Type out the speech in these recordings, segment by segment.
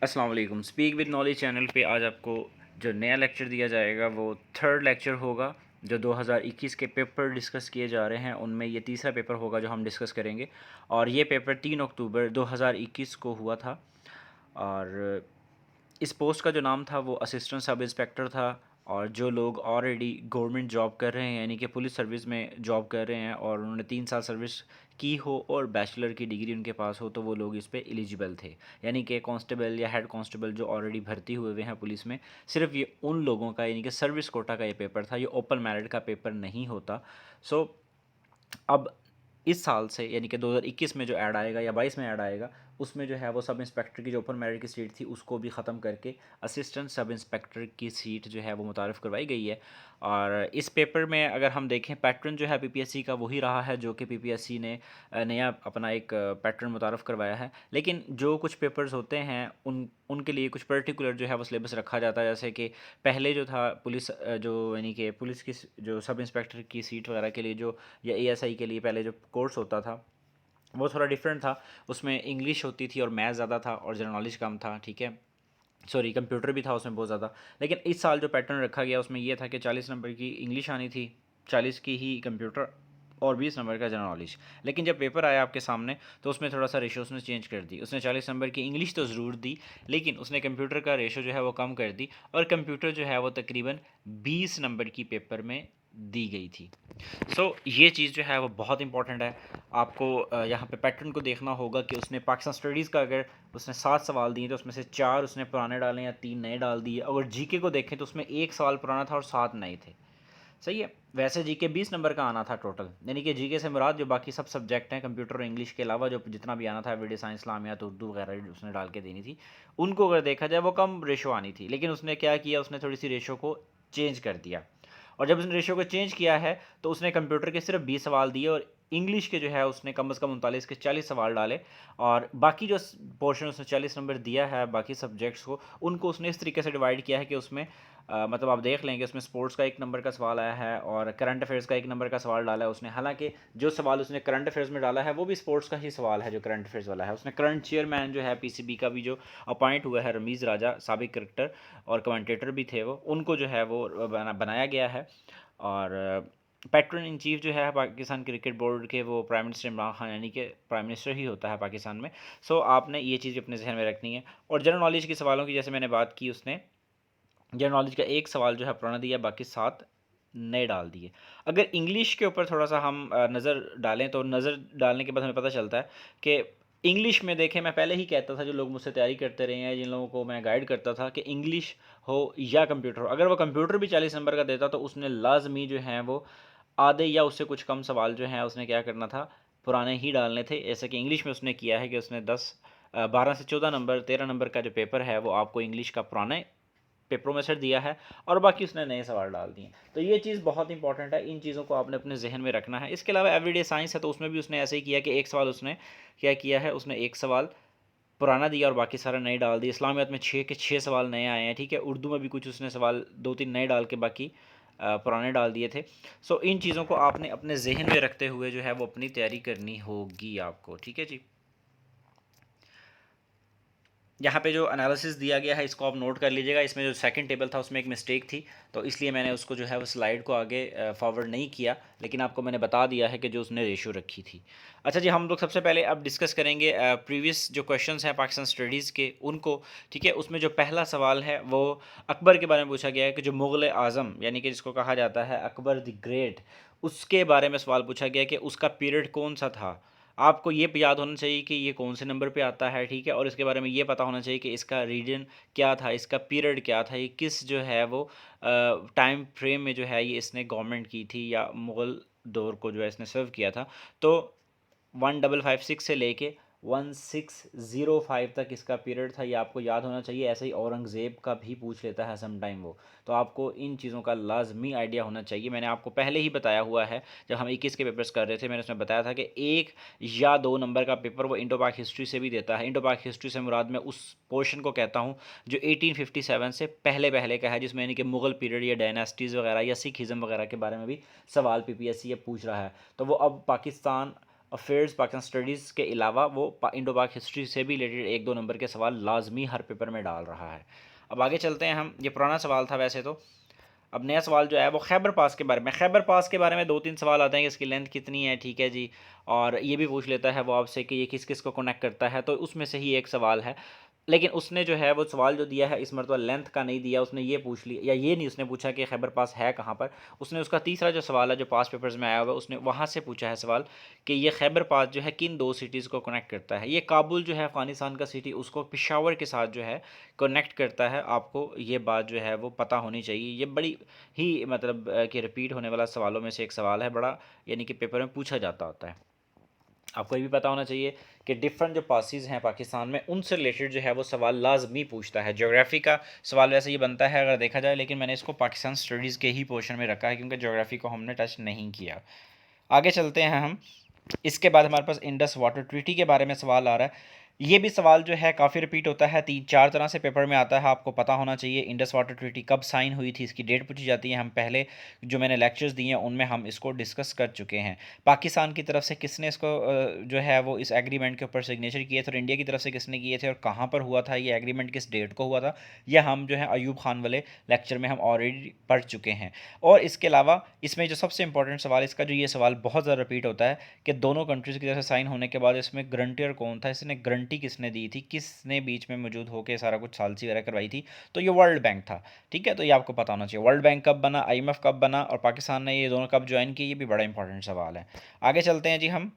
अस्सलाम वालेकुम। Speak with knowledge channel पे आज आपको जो नया लेक्चर दिया जाएगा वो थर्ड लेक्चर होगा। जो 2021 के पेपर डिस्कस किए जा रहे हैं उनमें ये तीसरा पेपर होगा जो हम डिस्कस करेंगे। और ये पेपर 3 अक्टूबर 2021 को हुआ था। और इस पोस्ट का जो नाम था वो असिस्टेंट सब इंस्पेक्टर था। और जो लोग ऑलरेडी गवर्नमेंट जॉब कर रहे हैं यानी कि पुलिस सर्विस में जॉब कर रहे हैं और उन्होंने 3 साल सर्विस की हो और बैचलर की डिग्री उनके पास हो तो वो लोग इस पे एलिजिबल थे। यानी कि कांस्टेबल या हेड कांस्टेबल जो ऑलरेडी भर्ती हुए हुए हैं पुलिस में, सिर्फ ये उन लोगों का यानी कि सर्विस कोटा का ये पेपर था। ये ओपन मेरिट का पेपर नहीं होता। सो अब इस साल से यानी कि 2021 में जो ऐड आएगा या 22 में ऐड आएगा उसमें जो है वो सब इंस्पेक्टर की जो ओपन मेरिट की सीट थी उसको भी ख़त्म करके असिस्टेंट सब इंस्पेक्टर की सीट जो है वो मुतारफ़ करवाई गई है। और इस पेपर में अगर हम देखें पैटर्न जो है पीपीएससी का वही रहा है जो कि पीपीएससी ने नया अपना एक पैटर्न मुतारफ़ करवाया है। लेकिन जो कुछ पेपर्स होते हैं उनके लिए कुछ पर्टिकुलर जो है वो सिलेबस रखा जाता है। जैसे कि पहले जो था पुलिस जो यानी कि पुलिस की जो सब इंस्पेक्टर की सीट वगैरह के लिए जो या एएसआई के लिए पहले जो कोर्स होता था वो थोड़ा डिफरेंट था। उसमें इंग्लिश होती थी और मैथ्स ज़्यादा था और जनरल नॉलेज कम था। ठीक है, सॉरी कंप्यूटर भी था उसमें बहुत ज़्यादा। लेकिन इस साल जो पैटर्न रखा गया उसमें यह था कि 40 नंबर की इंग्लिश आनी थी, 40 की ही कंप्यूटर और 20 नंबर का जनरल नॉलेज। लेकिन जब पेपर आया आपके सामने तो उसमें थोड़ा सा रेशो उसने चेंज कर दी। उसने 40 नंबर की इंग्लिश तो ज़रूर दी लेकिन उसने कंप्यूटर का रेशो जो है वो कम कर दी और कंप्यूटर जो है वो तकरीबन 20 नंबर की पेपर में दी गई थी। ये चीज़ जो है वो बहुत इंपॉर्टेंट है। आपको यहाँ पे पैटर्न को देखना होगा कि उसने पाकिस्तान स्टडीज़ का अगर उसने 7 सवाल दिए तो उसमें से 4 उसने पुराने डाले या 3 नए डाल दिए। अगर जीके को देखें तो उसमें 1 सवाल पुराना था और 7 नए थे। सही है। वैसे जीके 20 नंबर का आना था टोटल, यानी कि जीके से मुराद जो बाकी सब सब्जेक्ट हैं कंप्यूटर और इंग्लिश के अलावा जो जितना भी आना था एवरीडे साइंस, इस्लामियात, उर्दू वगैरह उसने डाल के देनी थी। उनको अगर देखा जाए वो कम रेशो आनी थी। लेकिन उसने क्या किया, उसने थोड़ी सी रेशो को चेंज कर दिया। और जब उसने रेशियो को चेंज किया है तो उसने कंप्यूटर के सिर्फ 20 सवाल दिए और इंग्लिश के जो है उसने कम से कम 39 के 40 सवाल डाले। और बाकी जो पोर्शन उसने 40 नंबर दिया है बाकी सब्जेक्ट्स को, उनको उसने इस तरीके से डिवाइड किया है कि उसमें मतलब आप देख लेंगे उसमें स्पोर्ट्स का 1 नंबर का सवाल आया है और करंट अफेयर्स का 1 नंबर का सवाल डाला है उसने। हालांकि जो सवाल उसने करंट अफेयर्स में डाला है वो भी स्पोर्ट्स का ही सवाल है जो करंट अफेयर्स वाला है। उसने करंट चेयरमैन जो है पीसीबी का भी जो अपॉइंट हुआ है रमीज़ राजा, साबिक क्रिकेटर और कमेंटेटर भी थे वो, उनको जो है वो बनाया गया है। और पैट्रन इन चीफ जो है पाकिस्तान क्रिकेट बोर्ड के वो प्राइम मिनिस्टर इमरान खान यानी कि प्राइम मिनिस्टर ही होता है पाकिस्तान में। आपने ये चीज़ अपने जहन में रखनी है। और जनरल नॉलेज के सवालों की जैसे मैंने बात की, उसने जनरल नॉलेज का 1 सवाल जो है पुराना दिया, बाकी 7 नए डाल दिए। अगर इंग्लिश के ऊपर थोड़ा सा हम नज़र डालें तो नज़र डालने के बाद हमें पता चलता है कि इंग्लिश में देखें, मैं पहले ही कहता था जो लोग मुझसे तैयारी करते रहे हैं, जिन लोगों को मैं गाइड करता था कि इंग्लिश हो या कंप्यूटर हो, अगर वो कंप्यूटर भी 40 नंबर का देता तो उसने लाजमी जो है वो आधे या उससे कुछ कम सवाल जो हैं उसने क्या करना था, पुराने ही डालने थे। जैसे कि इंग्लिश में उसने किया है कि उसने 12 से 14 नंबर 13 नंबर का जो पेपर है वो आपको इंग्लिश का पुराने पेपरों में से दिया है और बाकी उसने नए सवाल डाल दिए। तो ये चीज़ बहुत इंपॉर्टेंट है, इन चीज़ों को आपने अपने जहन में रखना है। इसके अलावा एवरीडे साइंस है तो उसमें भी उसने ऐसे ही किया कि 1 सवाल उसने क्या किया है, उसने 1 सवाल पुराना दिया और बाकी सारे नए डाल दिए। इस्लामियात में 6 के 6 सवाल नए आए हैं। ठीक है, उर्दू में भी कुछ उसने सवाल 2-3 नए डाल के बाकी पुराने डाल दिए थे। इन चीज़ों को आपने अपने जहन में रखते हुए जो है वो अपनी तैयारी करनी होगी आपको। ठीक है जी। यहाँ पे जो एनालिसिस दिया गया है इसको आप नोट कर लीजिएगा। इसमें जो सेकंड टेबल था उसमें एक मिस्टेक थी तो इसलिए मैंने उसको जो है वो स्लाइड को आगे फॉरवर्ड नहीं किया, लेकिन आपको मैंने बता दिया है कि जो उसने रेशियो रखी थी। अच्छा जी, हम लोग सबसे पहले अब डिस्कस करेंगे प्रीवियस जो क्वेश्चंस हैं पाकिस्तान स्टडीज़ के उनको। ठीक है, उसमें जो पहला सवाल है वो अकबर के बारे में पूछा गया है कि जो मुग़ल आज़म यानी कि जिसको कहा जाता है अकबर द ग्रेट, उसके बारे में सवाल पूछा गया कि उसका पीरियड कौन सा था। आपको ये याद होना चाहिए कि ये कौन से नंबर पे आता है। ठीक है, और इसके बारे में ये पता होना चाहिए कि इसका रीजन क्या था, इसका पीरियड क्या था, ये किस जो है वो टाइम फ्रेम में जो है ये इसने गवर्नमेंट की थी या मुग़ल दौर को जो है इसने सर्व किया था। तो 1556 से लेके 1605 तक इसका पीरियड था, ये आपको याद होना चाहिए। ऐसे ही औरंगज़ेब का भी पूछ लेता है सम टाइम वो, तो आपको इन चीज़ों का लाजमी आइडिया होना चाहिए। मैंने आपको पहले ही बताया हुआ है, जब हम 21 के पेपर्स कर रहे थे मैंने उसमें बताया था कि 1 या 2 नंबर का पेपर वो इंडो पाक हिस्ट्री से भी देता है। इंडो पाक हिस्ट्री से मुराद मैं उस पोर्शन को कहता हूँ जो 1857 से पहले पहले का है, जिसमें यानी कि मुग़ल पीरियड या डायनास्टीज़ वगैरह या सिखिज़म वगैरह के बारे में भी सवाल पीपीएससी ये पूछ रहा है। तो वो अब पाकिस्तान अफेयर्स, पाकिस्तान स्टडीज़ के अलावा वो इंडो पाक हिस्ट्री से भी रिलेटेड 1-2 नंबर के सवाल लाजमी हर पेपर में डाल रहा है। अब आगे चलते हैं हम, ये पुराना सवाल था वैसे तो। अब नया सवाल जो है वो खैबर पास के बारे में। खैबर पास के बारे में 2-3 सवाल आते हैं कि इसकी लेंथ कितनी है, ठीक है जी। और ये भी पूछ लेता है वो आपसे कि ये किस किस को कनेक्ट करता है, तो उसमें से ही एक सवाल है। लेकिन उसने जो है वो सवाल जो दिया है इस मरतबा लेंथ का नहीं दिया, उसने ये पूछ लिया, या ये नहीं उसने पूछा कि खैबर पास है कहाँ पर। उसने उसका तीसरा जो सवाल है जो पास पेपर्स में आया हुआ है, उसने वहाँ से पूछा है सवाल कि ये खैबर पास जो है किन 2 सिटीज़ को कनेक्ट करता है। ये काबुल जो है अफ़गानिस्तान का सिटी, उसको पेशावर के साथ जो है कनेक्ट करता है। आपको ये बात जो है वो पता होनी चाहिए। ये बड़ी ही मतलब कि रिपीट होने वाला सवालों में से एक सवाल है, बड़ा यानी कि पेपर में पूछा जाता होता है। आपको ये भी पता होना चाहिए कि डिफरेंट जो पासिस हैं पाकिस्तान में, उनसे रिलेटेड जो है वो सवाल लाजमी पूछता है। ज्योग्राफी का सवाल वैसे ये बनता है अगर देखा जाए, लेकिन मैंने इसको पाकिस्तान स्टडीज़ के ही पोर्शन में रखा है क्योंकि ज्योग्राफी को हमने टच नहीं किया। आगे चलते हैं हम। इसके बाद हमारे पास इंडस वाटर ट्रीटी के बारे में सवाल आ रहा है। ये भी सवाल जो है काफ़ी रिपीट होता है, 3-4 तरह से पेपर में आता है। आपको पता होना चाहिए इंडस वाटर ट्रीटी कब साइन हुई थी, इसकी डेट पूछी जाती है। हम पहले जो मैंने लेक्चर्स दिए हैं उनमें हम इसको डिस्कस कर चुके हैं। पाकिस्तान की तरफ से किसने इसको जो है वो इस एग्रीमेंट के ऊपर सिग्नेचर किए थे, और इंडिया की तरफ से किसने किए थे, और कहाँ पर हुआ था ये एग्रीमेंट, किस डेट को हुआ था, यह हम जो है अयूब खान वाले लेक्चर में हम ऑलरेडी पढ़ चुके हैं। और इसके अलावा इसमें जो सबसे इंपॉर्टेंट सवाल, इसका जो ये सवाल बहुत ज़्यादा रिपीट होता है कि दोनों कंट्रीज़ की तरफ से साइन होने के बाद इसमें ग्रंटियर कौन था, इसने गारंटी किसने दी थी, किसने बीच में मौजूद होकर सारा कुछ सालसी वगैरह करवाई थी, तो ये वर्ल्ड बैंक था। ठीक है, तो ये आपको पता होना चाहिए वर्ल्ड बैंक कब बना, IMF कब बना, और पाकिस्तान ने ये दोनों कब ज्वाइन किए, ये भी बड़ा इंपॉर्टेंट सवाल है। आगे चलते हैं जी हम।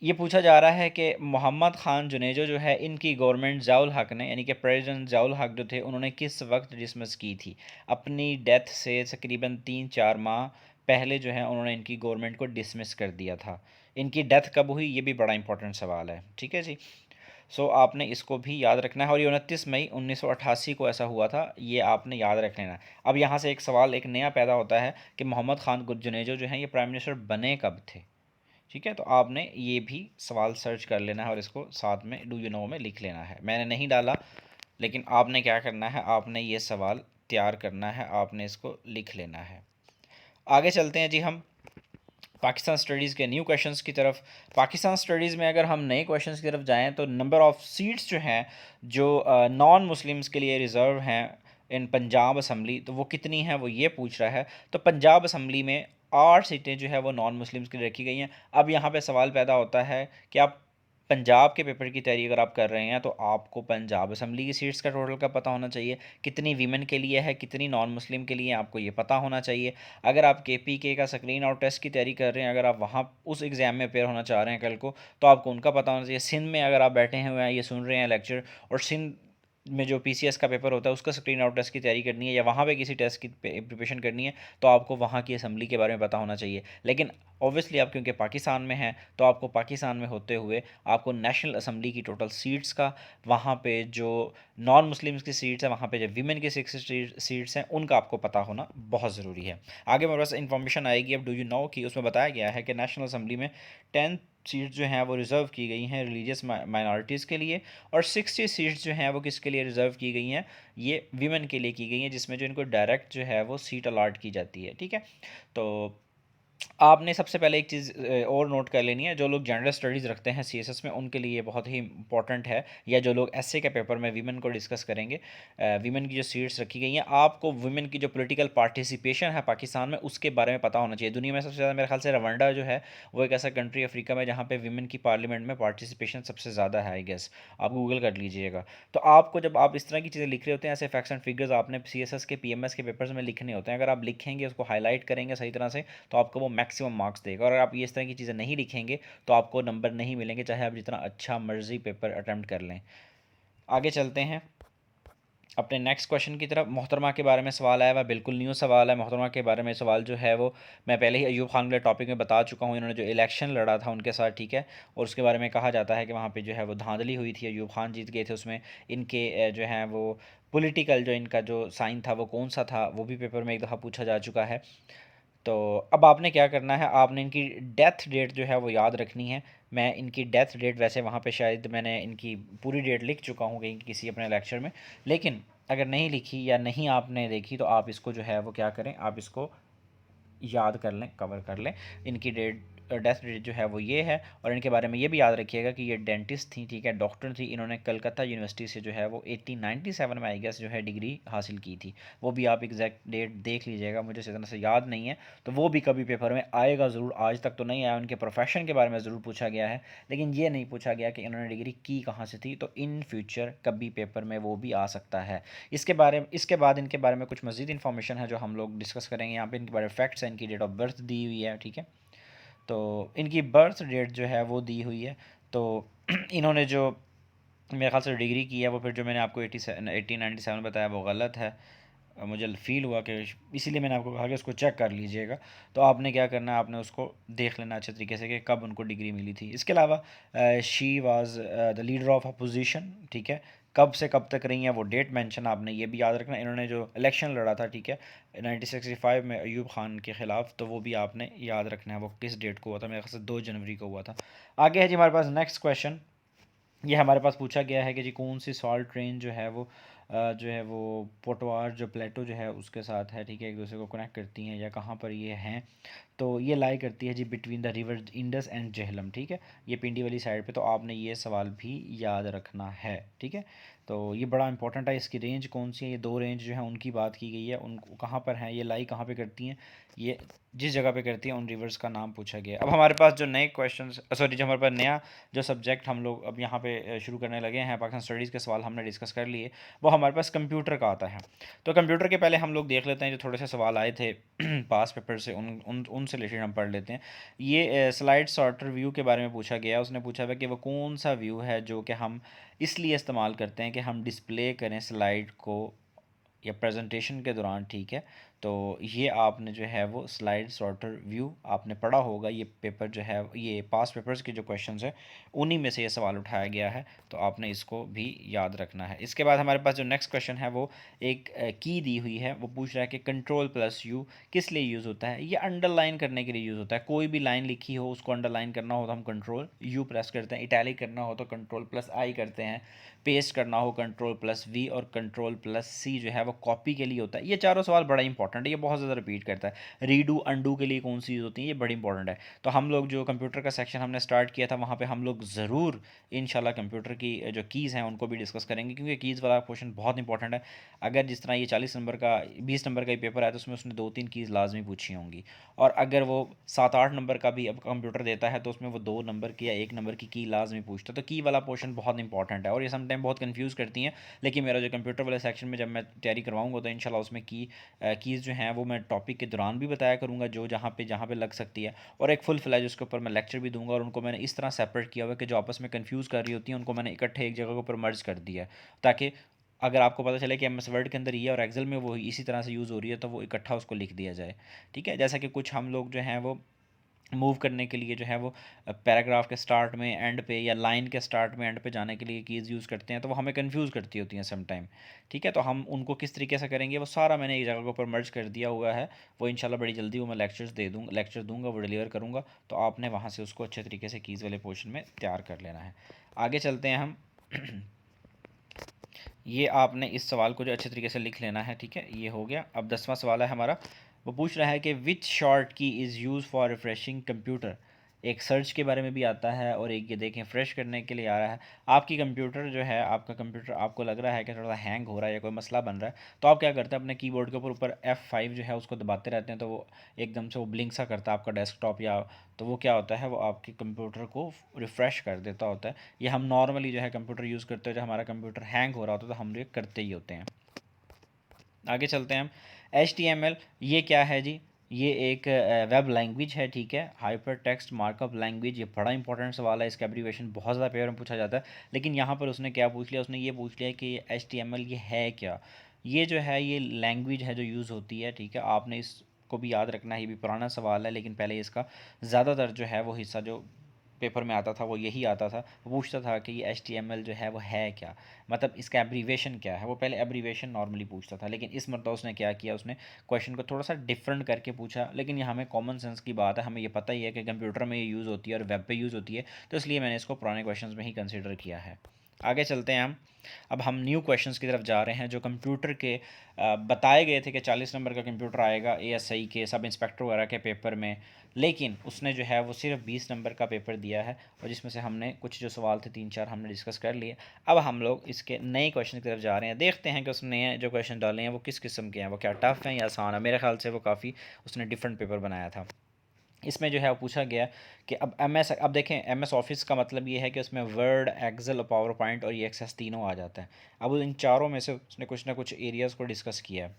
ये पूछा जा रहा है कि मोहम्मद ख़ान जुनेजो जो है, इनकी गवर्नमेंट ज़ियाउल हक ने, यानी कि प्रेसिडेंट ज़ियाउल हक जो थे, उन्होंने किस वक्त डिसमिस की थी। अपनी डेथ से तकरीबन 3-4 माह पहले जो है उन्होंने इनकी गवर्नमेंट को डिसमिस कर दिया था। इनकी डेथ कब हुई, ये भी बड़ा इंपॉर्टेंट सवाल है। ठीक है जी, सो आपने इसको भी याद रखना है। और ये 29 मई 1988 को ऐसा हुआ था, ये आपने याद रख लेना। अब यहाँ से एक सवाल एक नया पैदा होता है कि मोहम्मद ख़ान जुनेजो जो हैं ये प्राइम मिनिस्टर बने कब थे। ठीक है, तो आपने ये भी सवाल सर्च कर लेना है और इसको साथ में डू यू नो में लिख लेना है। मैंने नहीं डाला, लेकिन आपने क्या करना है, आपने ये सवाल तैयार करना है, आपने इसको लिख लेना है। आगे चलते हैं जी हम पाकिस्तान स्टडीज़ के न्यू क्वेश्चंस की तरफ। पाकिस्तान स्टडीज़ में अगर हम नए क्वेश्चंस की तरफ जाएं तो नंबर ऑफ़ सीट्स जो हैं जो नॉन मुस्लिम्स के लिए रिज़र्व हैं इन पंजाब असम्बली, तो वो कितनी हैं वो ये पूछ रहा है। तो पंजाब असम्बली में 8 सीटें जो है वो नॉन मुस्लिम्स के लिए रखी गई हैं। अब यहाँ पे सवाल पैदा होता है कि आप पंजाब के पेपर की तैयारी अगर आप कर रहे हैं तो आपको पंजाब असम्बली की सीट्स का टोटल का पता होना चाहिए, कितनी वीमेन के लिए है, कितनी नॉन मुस्लिम के लिए, आपको ये पता होना चाहिए। अगर आप KPK का स्क्रीन आउट टेस्ट की तैयारी कर रहे हैं, अगर आप वहाँ उस एग्ज़ाम में अपेयर होना चाह रहे हैं कल को, तो आपको उनका पता होना चाहिए। सिंध में अगर आप बैठे हुए हैं, ये सुन रहे हैं लेक्चर, और सिंध में जो PCS का पेपर होता है उसका स्क्रीन आउट टेस्ट की तैयारी करनी है, या वहाँ पे किसी टेस्ट की प्रिपरेशन करनी है, तो आपको वहाँ की असम्बली के बारे में पता होना चाहिए। लेकिन ऑब्वियसली आप क्योंकि पाकिस्तान में हैं, तो आपको पाकिस्तान में होते हुए आपको नेशनल असम्बली की टोटल सीट्स का, वहाँ पे जो नॉन मुस्लिम्स की सीट्स हैं, वहाँ पे जो वीमेन की 6 सीट्स हैं, उनका आपको पता होना बहुत ज़रूरी है। आगे मेरे पास इन्फॉर्मेशन आएगी अब डू यू नो की, उसमें बताया गया है कि नेशनल असम्बली में 10 सीट्स जो हैं वो रिज़र्व की गई हैं रिलीजियस माइनॉरिटीज़ के लिए, और 60 सीट्स जो हैं वो किसके लिए रिज़र्व की गई हैं, ये वीमेन के लिए की गई हैं, जिसमें जो इनको डायरेक्ट जो है वो सीट अलाट की जाती है। ठीक है, तो आपने सबसे पहले एक चीज़ और नोट कर लेनी है, जो लोग जनरल स्टडीज़ रखते हैं CSS में, उनके लिए बहुत ही इंपॉर्टेंट है, या जो लोग एसए के पेपर में वीमेन को डिस्कस करेंगे, वीमेन की जो सीट्स रखी गई हैं, आपको वीमेन की जो पॉलिटिकल पार्टिसिपेशन है पाकिस्तान में, उसके बारे में पता होना चाहिए। दुनिया में सबसे ज़्यादा मेरे ख्याल से रवांडा जो है वो एक ऐसा कंट्री अफ्रीका में जहाँ पे वीमेन की पार्लियामेंट में पार्टिसिपेशन सबसे ज़्यादा है, आई गेस। आप गूगल कर लीजिएगा। तो आपको जब आप इस तरह की चीज़ें लिख रहे होते हैं, ऐसे फैक्ट्स एंड फिगर्स आपने CSS के PMS के पेपर्स में लिखने होते हैं, अगर आप लिखेंगे, उसको हाईलाइट करेंगे सही तरह से, तो आपको वो मैक्सिमम मार्क्स देगा। और अगर आप ये इस तरह की चीज़ें नहीं लिखेंगे तो आपको नंबर नहीं मिलेंगे, चाहे आप जितना अच्छा मर्जी पेपर अटैम्प्ट कर लें। आगे चलते हैं अपने नेक्स्ट क्वेश्चन की तरफ। मोहतरमा के बारे में सवाल आया हुआ, बिल्कुल न्यू सवाल है। मोहतरमा के बारे में सवाल जो है वो मैं पहले ही अयूब खान वाले टॉपिक में बता चुका हूँ, इन्होंने जो इलेक्शन लड़ा था उनके साथ। ठीक है, और उसके बारे में कहा जाता है कि वहाँ पे जो है वो धांधली हुई थी, अयूब खान जीत गए थे उसमें। इनके जो हैं वो पॉलिटिकल जो इनका जो साइन था वो कौन सा था, वो भी पेपर में एक दफ़ा पूछा जा चुका है। तो अब आपने क्या करना है, आपने इनकी डेथ डेट जो है वो याद रखनी है। मैं इनकी डेथ डेट वैसे वहाँ पे शायद मैंने इनकी पूरी डेट लिख चुका हूँ कहीं किसी अपने लेक्चर में, लेकिन अगर नहीं लिखी या नहीं आपने देखी तो आप इसको जो है वो क्या करें, आप इसको याद कर लें, कवर कर लें। इनकी डेट डेथ डेट जो है वो ये है। और इनके बारे में ये भी याद रखिएगा कि ये डेंटिस्ट थी, ठीक है, डॉक्टर थी। इन्होंने कलकत्ता यूनिवर्सिटी से जो है वो 1897 में आई गेस जो है डिग्री हासिल की थी। वो भी आप एग्जैक्ट डेट देख लीजिएगा, मुझे इस तरह से याद नहीं है, तो वो भी कभी पेपर में आएगा ज़रूर। आज तक तो नहीं आया। उनके प्रोफेशन के बारे में ज़रूर पूछा गया है, लेकिन ये नहीं पूछा गया कि इन्होंने डिग्री की कहाँ से थी। तो इन फ्यूचर कभी पेपर में वो भी आ सकता है। इसके बाद इनके बारे में कुछ मज़ीद इन्फॉर्मेशन है जो हम लोग डिस्कस करेंगे। यहाँ पे इनके बारे में फैक्ट्स हैं, इनकी डेट ऑफ बर्थ दी हुई है, ठीक है। तो इनकी बर्थ डेट जो है वो दी हुई है। तो इन्होंने जो मेरे ख्याल से डिग्री की है वो फिर जो मैंने आपको 1897 बताया वो गलत है। मुझे फ़ील हुआ कि इसीलिए मैंने आपको कहा कि उसको चेक कर लीजिएगा। तो आपने क्या करना है, आपने उसको देख लेना अच्छे तरीके से कि कब उनको डिग्री मिली थी। इसके अलावा she was the leader of opposition, ठीक है। कब से कब तक रही हैं वो डेट मेंशन आपने ये भी याद रखना। इन्होंने जो इलेक्शन लड़ा था, ठीक है, 1965 में अयूब खान के ख़िलाफ़, तो वो भी आपने याद रखना है वो किस डेट को हुआ था। मेरे ख्याल से 2 जनवरी को हुआ था। आगे है जी हमारे पास नेक्स्ट क्वेश्चन। ये हमारे पास पूछा गया है कि जी कौन सी सॉल्ट ट्रेन जो है वो जो है वो पोटवार जो प्लेटो जो है उसके साथ है, ठीक है, एक दूसरे को कनेक्ट करती हैं, या कहाँ पर ये हैं। तो ये लाई करती है जी between the river Indus and Jhelum, ठीक है, ये पिंडी वाली साइड पे। तो आपने ये सवाल भी याद रखना है, ठीक है। तो ये बड़ा इंपॉर्टेंट है। इसकी रेंज कौन सी है, ये 2 रेंज जो है उनकी बात की गई है, उनको कहाँ पर हैं, ये लाई कहाँ पे करती हैं, ये जिस जगह पे करती हैं उन रिवर्स का नाम पूछा गया। अब हमारे पास जो नए क्वेश्चन, सॉरी, जो हमारे पास नया जो सब्जेक्ट हम लोग अब यहाँ पे शुरू करने लगे हैं, पाकिस्तान स्टडीज़ के सवाल हमने डिस्कस कर लिए, वो हमारे पास कंप्यूटर का आता है। तो कंप्यूटर के पहले हम लोग देख लेते हैं जो थोड़े से सवाल आए थे पास पेपर से, उनसे रिलेटेड हम पढ़ लेते हैं। ये स्लाइड सॉर्टर व्यू के बारे में पूछा गया। उसने पूछा है कि वो कौन सा व्यू है जो कि हम इसलिए इस्तेमाल करते हैं कि हम डिस्प्ले करें स्लाइड को या प्रेजेंटेशन के दौरान, ठीक है। तो ये आपने जो है वो स्लाइड सॉर्टर व्यू आपने पढ़ा होगा। ये पेपर जो है, ये पास पेपर्स के जो क्वेश्चंस हैं उन्हीं में से ये सवाल उठाया गया है, तो आपने इसको भी याद रखना है। इसके बाद हमारे पास जो नेक्स्ट क्वेश्चन है वो एक की दी हुई है। वो पूछ रहा है कि कंट्रोल प्लस यू किस लिए यूज़ होता है। ये अंडरलाइन करने के लिए यूज़ होता है। कोई भी लाइन लिखी हो उसको अंडरलाइन करना हो तो हम कंट्रोल यू प्रेस करते हैं, इटैलिक करना हो तो कंट्रोल प्लस आई करते हैं, पेस्ट करना हो कंट्रोल प्लस वी, और कंट्रोल प्लस सी जो है वो कॉपी के लिए होता है। ये चारों सवाल बड़ा इंपॉर्टेंट है, ये बहुत ज़्यादा रिपीट करता है। रीडू अंडू के लिए कौन सी यूज़ होती है, ये बड़ी इंपॉर्टेंट है। तो हम लोग जो कंप्यूटर का सेक्शन हमने स्टार्ट किया था वहाँ पे हम लोग ज़रूर इंशाल्लाह कंप्यूटर की जो कीज़ हैं उनको भी डिस्कस करेंगे, क्योंकि कीज़ वाला क्वेश्चन बहुत इंपॉर्टेंट है। अगर जिस तरह ये 40 नंबर का 20 नंबर का ही पेपर आया तो उसमें उसने 2-3 कीज़ लाजमी पूछी होंगी, और अगर वो 7-8 नंबर का भी अब कंप्यूटर देता है तो उसमें वो 2 नंबर की या 1 नंबर की लाजमी पूछता है। तो की वाला पोर्शन बहुत इंपॉर्टेंट है, और ये समटाइम बहुत कन्फ्यूज़ करती हैं। लेकिन मेरा जो कंप्यूटर वाले सेक्शन में जब मैं तैयारी करवाऊंगा तो इंशाल्लाह उसमें कीज़ जो हैं वो मैं टॉपिक के दौरान भी बताया करूँगा, जो जहाँ पे लग सकती है, और एक फुल फ्लैज उसके ऊपर मैं लेक्चर भी दूंगा। और उनको मैंने इस तरह सेपरेट किया हुआ है कि जो आपस में कन्फ्यूज़ कर रही होती हैं उनको मैंने इकट्ठे एक जगह के ऊपर मर्ज कर दिया है, ताकि अगर आपको पता चले कि MS वर्ड के अंदर ये और एक्सेल में वो इसी तरह से यूज़ हो रही है तो वो इकट्ठा उसको लिख दिया जाए, ठीक है। जैसा कि कुछ हम लोग जो हैं वो मूव करने के लिए जो है वो पैराग्राफ के स्टार्ट में एंड पे, या लाइन के स्टार्ट में एंड पे जाने के लिए कीज़ यूज़ करते हैं, तो वो हमें कंफ्यूज करती होती हैं सम टाइम, ठीक है। तो हम उनको किस तरीके से करेंगे वो सारा मैंने एक जगह के ऊपर मर्ज कर दिया हुआ है। वो इंशाल्लाह बड़ी जल्दी वो मैं लेक्चर दूंगा, वो डिलीवर करूँगा। तो आपने वहाँ से उसको अच्छे तरीके से कीज़ वाले पोर्शन में तैयार कर लेना है। आगे चलते हैं हम। ये आपने इस सवाल को जो अच्छे तरीके से लिख लेना है, ठीक है। ये हो गया। अब 10वां सवाल है हमारा। वो पूछ रहा है कि विच शॉर्ट की is use for refreshing computer. एक सर्च के बारे में भी आता है और एक ये देखें फ्रेश करने के लिए आ रहा है। आपकी कंप्यूटर जो है, आपका कंप्यूटर आपको लग रहा है कि थोड़ा हैंग हो रहा है या कोई मसला बन रहा है, तो आप क्या करते हैं, अपने कीबोर्ड के ऊपर F5 जो है उसको दबाते रहते हैं, तो वो एकदम से वो ब्लिंक सा करता है आपका डेस्कटॉप, या तो वो क्या होता है, वो आपके कंप्यूटर को रिफ़्रेश कर देता होता है। ये हम नॉर्मली जो है कंप्यूटर यूज़ करते हैं, जब हमारा कंप्यूटर हैंग हो रहा होता है तो हम ये करते ही होते हैं। आगे चलते हैं हम। HTML ये क्या है जी, ये एक वेब लैंग्वेज है, ठीक है, हाइपर टेक्स्ट मार्कअप लैंग्वेज। ये बड़ा इंपॉर्टेंट सवाल है, इसका एब्रीवेशन बहुत ज़्यादा पेपर में पूछा जाता है। लेकिन यहाँ पर उसने क्या पूछ लिया, उसने ये पूछ लिया कि HTML ये है क्या। ये जो है ये लैंग्वेज है जो यूज़ होती है, ठीक है। आपने इसको भी याद रखना है, ये भी पुराना सवाल है, लेकिन पहले इसका ज़्यादातर जो है वो हिस्सा जो पेपर में आता था वो यही आता था। वो पूछता था कि ये HTML जो है वो है क्या, मतलब इसका एब्रीवेशन क्या है। वो पहले एब्रीवेशन नॉर्मली पूछता था, लेकिन इस मरतबा उसने क्या किया, उसने क्वेश्चन को थोड़ा सा डिफरेंट करके पूछा। लेकिन यहाँ हमें कॉमन सेंस की बात है, हमें ये पता ही है कि कंप्यूटर में ये यूज़ होती है और वेब पे यूज़ होती है, तो इसलिए मैंने इसको पुराने क्वेश्चन में ही कंसिडर किया है। आगे चलते हैं हम। अब हम न्यू क्वेश्चंस की तरफ जा रहे हैं जो कंप्यूटर के बताए गए थे कि 40 नंबर का कंप्यूटर आएगा एएसआई के सब इंस्पेक्टर वगैरह के पेपर में, लेकिन उसने जो है वो सिर्फ 20 नंबर का पेपर दिया है, और जिसमें से हमने कुछ जो सवाल थे 3-4 हमने डिस्कस कर लिए। अब हम लोग इसके नए क्वेश्चन की तरफ जा रहे हैं, देखते हैं कि उसने जो क्वेश्चन डाले हैं वो किस किस्म के हैं, वो क्या टफ हैं या आसान है। मेरे ख्याल से वो काफ़ी उसने डिफरेंट पेपर बनाया था। इसमें जो है वो पूछा गया कि अब देखें एमएस ऑफिस का मतलब ये है कि उसमें वर्ड, एक्सेल, पावर पॉइंट और ये एक्सेस तीनों आ जाते हैं। अब इन चारों में से उसने कुछ ना कुछ एरियाज़ को डिस्कस किया है,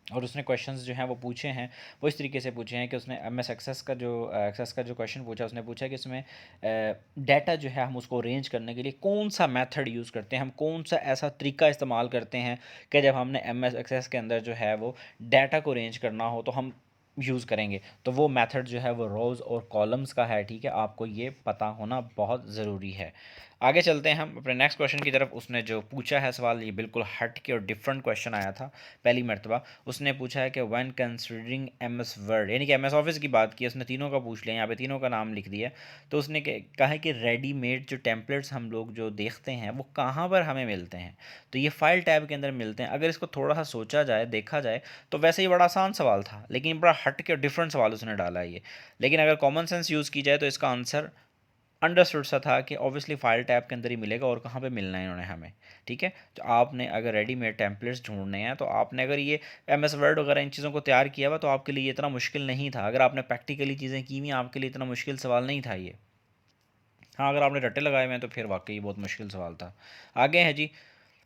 और उसने क्वेश्चंस जो हैं वो पूछे हैं, वो इस तरीके से पूछे हैं कि उसने एमएस एक्सेस का जो क्वेश्चन पूछा, उसने पूछा कि इसमें डाटा जो है हम उसको अरेंज करने के लिए कौन सा मेथड यूज़ करते हैं, हम कौन सा ऐसा तरीका इस्तेमाल करते हैं कि जब हमने एमएस एक्सेस के अंदर जो है वो डाटा को अरेंज करना हो तो हम यूज़ करेंगे। तो वो मेथड जो है वो रोज़ और कॉलम्स का है, ठीक है, आपको ये पता होना बहुत ज़रूरी है। आगे चलते हैं हम अपने नेक्स्ट क्वेश्चन की तरफ। उसने जो पूछा है सवाल ये बिल्कुल हट के और डिफरेंट क्वेश्चन आया था पहली मरतबा। उसने पूछा है कि व्हेन कंसिडरिंग एमएस वर्ड, यानी कि एमएस ऑफिस की बात की, उसने तीनों का पूछ लिया, यहाँ पे तीनों का नाम लिख दिया। तो उसने कहा है कि रेडीमेड जो टेम्पलेट्स हम लोग जो देखते हैं वो कहाँ पर हमें मिलते हैं, तो ये फाइल टैब के अंदर मिलते हैं। अगर इसको थोड़ा सा सोचा जाए, देखा जाए, तो वैसे ही बड़ा आसान सवाल था, लेकिन बड़ा हट के डिफरेंट सवाल उसने डाला है ये। लेकिन अगर कॉमन सेंस यूज़ की जाए तो इसका आंसर अंडरस्टूड सा था कि ऑब्वियसली फाइल टैब के अंदर ही मिलेगा, और कहाँ पे मिलना है इन्होंने हमें, ठीक है। तो आपने अगर रेडीमेड टेम्पलेट्स ढूंढने हैं तो आपने अगर ये एमएस वर्ड वगैरह इन चीज़ों को तैयार किया हुआ तो आपके लिए इतना मुश्किल नहीं था। अगर आपने प्रैक्टिकली चीज़ें की हुई आपके लिए इतना मुश्किल सवाल नहीं था ये। हाँ, अगर आपने रट्टे लगाए हुए हैं तो फिर वाकई बहुत मुश्किल सवाल था। आगे है जी,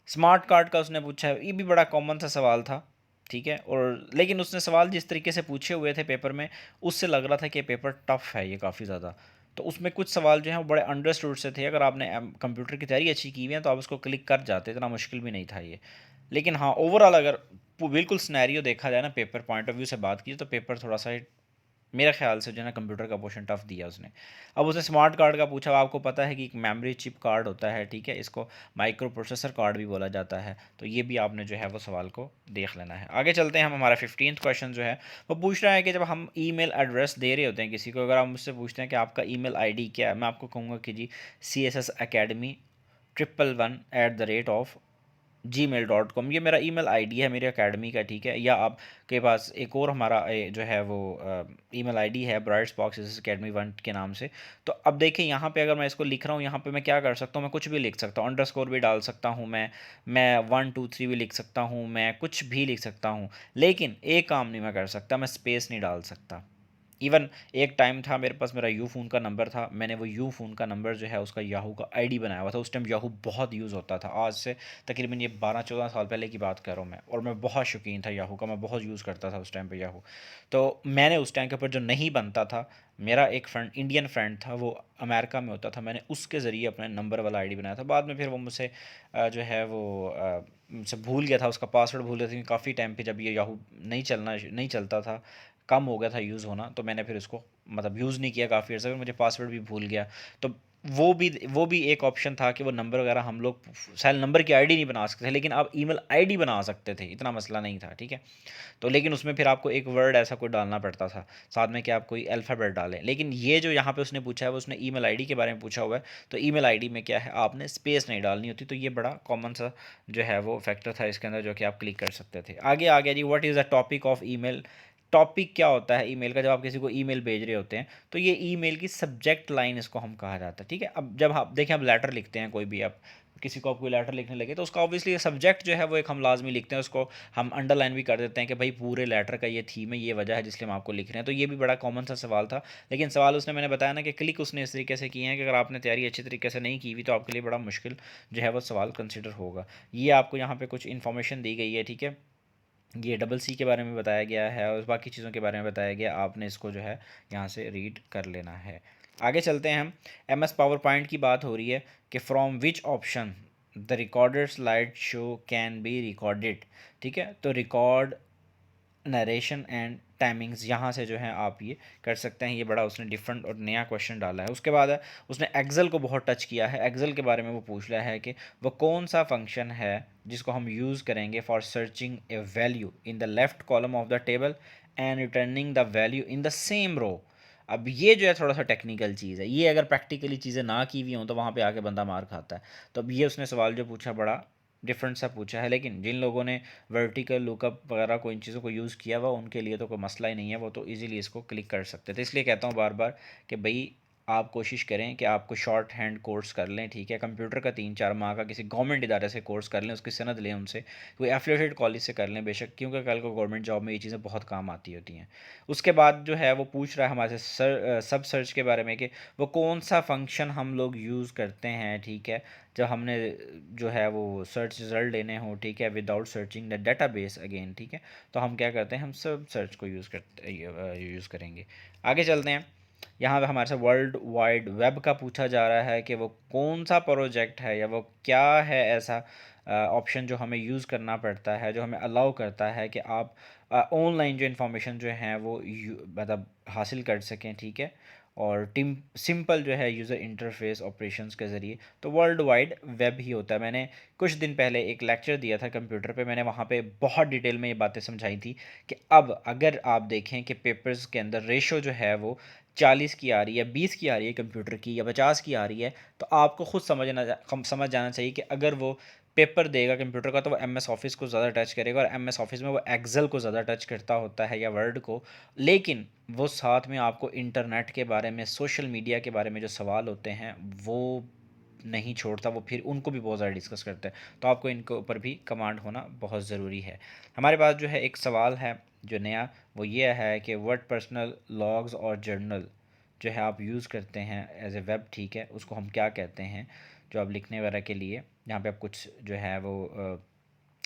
स्मार्ट कार्ड का उसने पूछा है, ये भी बड़ा कॉमन सा सवाल था, ठीक है। और लेकिन उसने सवाल जिस तरीके से पूछे हुए थे पेपर में, उससे लग रहा था कि पेपर टफ है ये काफ़ी ज़्यादा। तो उसमें कुछ सवाल जो हैं वो बड़े अंडरस्टूड से थे, अगर आपने कंप्यूटर की तैयारी अच्छी की हुई है तो आप उसको क्लिक कर जाते, इतना मुश्किल भी नहीं था ये। लेकिन हाँ, ओवरऑल अगर बिल्कुल सिनेरियो देखा जाए ना, पेपर पॉइंट ऑफ व्यू से बात की तो पेपर थोड़ा सा मेरे ख्याल से जो है ना कंप्यूटर का पोर्शन टफ दिया उसने। अब उसने स्मार्ट कार्ड का पूछा, आपको पता है कि एक मेमोरी चिप कार्ड होता है, ठीक है, इसको माइक्रो प्रोसेसर कार्ड भी बोला जाता है। तो ये भी आपने जो है वो सवाल को देख लेना है। आगे चलते हैं हम, हमारा 15th क्वेश्चन जो है वो पूछ रहा है कि जब हम ईमेल एड्रेस दे रहे होते हैं किसी को, अगर आप मुझसे पूछते हैं कि आपका ईमेल आईडी क्या है, मैं आपको कहूँगा कि जी CSS Academy 111@ऑफ gmail.com, ये मेरा ईमेल आईडी है मेरे एकेडमी का, ठीक है। या आपके पास एक और हमारा जो है वो ईमेल आईडी है ब्राइट स्पॉक्स academy1 के नाम से। तो अब देखिए यहाँ पे अगर मैं इसको लिख रहा हूँ, यहाँ पे मैं क्या कर सकता हूँ, मैं कुछ भी लिख सकता हूँ, अंडरस्कोर भी डाल सकता हूँ, मैं 1 2 3 भी लिख सकता हूँ, मैं कुछ भी लिख सकता हूँ, लेकिन एक काम नहीं मैं कर सकता, मैं स्पेस नहीं डाल सकता। इवन एक टाइम था मेरे पास, मेरा यू फ़ोन का नंबर था, मैंने वो यू फ़ोन का नंबर जो है उसका याहू का आईडी बनाया हुआ था। उस टाइम याहू बहुत यूज़ होता था, आज से तकरीबन ये 12-14 साल पहले की बात कर रहा हूँ मैं, और मैं बहुत शौकीन था याहू का, मैं बहुत यूज़ करता था उस टाइम पे याहू। तो मैंने उस टाइम के ऊपर जो नहीं बनता था, मेरा एक फ्रेंड, इंडियन फ्रेंड था, वो अमेरिका में होता था, मैंने उसके ज़रिए अपने नंबर वाला आईडी बनाया था। बाद में फिर वो मुझसे जो है वो मुझसे भूल गया था, उसका पासवर्ड भूल गया था, काफ़ी टाइम पे जब ये याहू नहीं चलता था, कम हो गया था यूज़ होना, तो मैंने फिर उसको मतलब यूज़ नहीं किया काफ़ी अर्से, मुझे पासवर्ड भी भूल गया। तो वो भी एक ऑप्शन था कि वो नंबर वगैरह हम लोग शायद नंबर की आईडी नहीं बना सकते थे, लेकिन आप ईमेल आईडी बना सकते थे, इतना मसला नहीं था, ठीक है। तो लेकिन उसमें फिर आपको एक वर्ड ऐसा कोई डालना पड़ता था साथ में कि आप कोई अल्फ़ाबेट डालें। लेकिन ये जो यहाँ पे उसने पूछा है वो उसने ईमेल आईडी के बारे में पूछा हुआ है, तो ईमेल आईडी में क्या है, आपने स्पेस नहीं डालनी होती। तो ये बड़ा कॉमन सा जो है वो फैक्टर था इसके अंदर, जो कि आप क्लिक कर सकते थे। आगे आ गया जी, what is the topic of email. Topic क्या होता है ईमेल का, जब आप किसी को ईमेल भेज रहे होते हैं तो ये ईमेल की सब्जेक्ट लाइन इसको हम कहा जाता है, ठीक है। अब जब आप देखें, आप लेटर लिखते हैं, कोई भी आप किसी को आप कोई लेटर लिखने लगे तो उसका ऑब्वियसली सब्जेक्ट जो है वो एक हम लाजमी लिखते हैं, उसको हम अंडरलाइन भी कर देते हैं कि भाई पूरे लेटर का ये थीम है, ये वजह है जिसलिए हम आपको लिख रहे हैं। तो ये भी बड़ा कॉमन सा सवाल था, लेकिन सवाल उसने मैंने बताया ना कि क्लिक उसने इस तरीके से किए हैं कि अगर आपने तैयारी अच्छी तरीके से नहीं की हुई तो आपके लिए बड़ा मुश्किल जो है वो सवाल कंसिडर होगा। ये आपको यहाँ पे कुछ इन्फॉर्मेशन दी गई है, ठीक है। ये डबल सी के बारे में बताया गया है और बाकी चीज़ों के बारे में बताया गया, आपने इसको जो है यहाँ से रीड कर लेना है। आगे चलते हैं हम, एम एस पावर पॉइंट की बात हो रही है कि from which option the recorded slide show can be recorded, ठीक है। तो रिकॉर्ड, नरेशन एंड टाइमिंग्स, यहाँ से जो है आप ये कर सकते हैं। ये बड़ा उसने डिफरेंट और नया क्वेश्चन डाला है। उसके बाद उसने एक्सेल को बहुत टच किया है, एक्सेल के बारे में वो पूछ रहा है कि वो कौन सा फंक्शन है जिसको हम यूज़ करेंगे for searching a value in the left column of the table and returning the value in the same row. अब ये जो है थोड़ा सा टेक्निकल चीज़ है, ये अगर प्रैक्टिकली चीज़ें ना की हुई हों तो वहाँ पे आके बंदा मार खाता है। तो अब ये उसने सवाल जो पूछा बड़ा डिफरेंट सा पूछा है, लेकिन जिन लोगों ने वर्टिकल लुकअप वगैरह को इन चीज़ों को यूज़ किया हुआ उनके लिए तो कोई मसला ही नहीं है, वो तो ईजिली इसको क्लिक कर सकते थे। तो इसलिए कहता हूँ बार बार कि भाई आप कोशिश करें कि आपको शॉर्ट हैंड कोर्स कर लें, ठीक है, कंप्यूटर का 3-4 माह का किसी गवर्नमेंट इदारे से कोर्स कर लें, उसकी सनद लें उनसे, कोई एफिलिएटेड कॉलेज से कर लें बेशक, क्योंकि कल को गवर्नमेंट जॉब में ये चीज़ें बहुत काम आती होती हैं। उसके बाद जो है वो पूछ रहा है हमारे से सब सर्च के बारे में कि वो कौन सा फंक्शन हम लोग यूज़ करते हैं, ठीक है, जब हमने जो है वो सर्च रिजल्ट लेने हो, ठीक है, without searching the database again, ठीक है, तो हम क्या करते हैं, हम सब सर्च को यूज़ करेंगे। आगे चलते हैं। यहाँ पे हमारे से वर्ल्ड वाइड वेब का पूछा जा रहा है कि वो कौन सा प्रोजेक्ट है या वो क्या है ऐसा ऑप्शन जो हमें यूज़ करना पड़ता है, जो हमें अलाउ करता है कि आप ऑनलाइन जो इन्फॉर्मेशन जो है वो मतलब हासिल कर सकें, ठीक है, और टिम सिंपल जो है यूज़र इंटरफेस ऑपरेशंस के ज़रिए। तो वर्ल्ड वाइड वेब ही होता है। मैंने कुछ दिन पहले एक लेक्चर दिया था कंप्यूटर पे, मैंने वहाँ पे बहुत डिटेल में ये बातें समझाई थी कि अब अगर आप देखें कि पेपर्स के अंदर रेशो जो है वो 40 की आ रही है, 20 की आ रही है कंप्यूटर की, या 50 की आ रही है, तो आपको खुद समझ जाना चाहिए कि अगर वो पेपर देगा कंप्यूटर का तो वो एम एस ऑफिस को ज़्यादा टच करेगा, और एम एस ऑफिस में वो एक्सेल को ज़्यादा टच करता होता है या वर्ड को, लेकिन वो साथ में आपको इंटरनेट के बारे में, सोशल मीडिया के बारे में जो सवाल होते हैं वो नहीं छोड़ता, वो फिर उनको भी बहुत ज़्यादा डिस्कस करता है। तो आपको इनके ऊपर भी कमांड होना बहुत ज़रूरी है। हमारे पास जो है एक सवाल है जो नया, वो ये है कि व्हाट पर्सनल लॉग्स और जर्नल जो है आप यूज़ करते हैं एज ए वेब, ठीक है, उसको हम क्या कहते हैं, जो आप लिखने वगैरह के लिए जहाँ पे आप कुछ जो है वो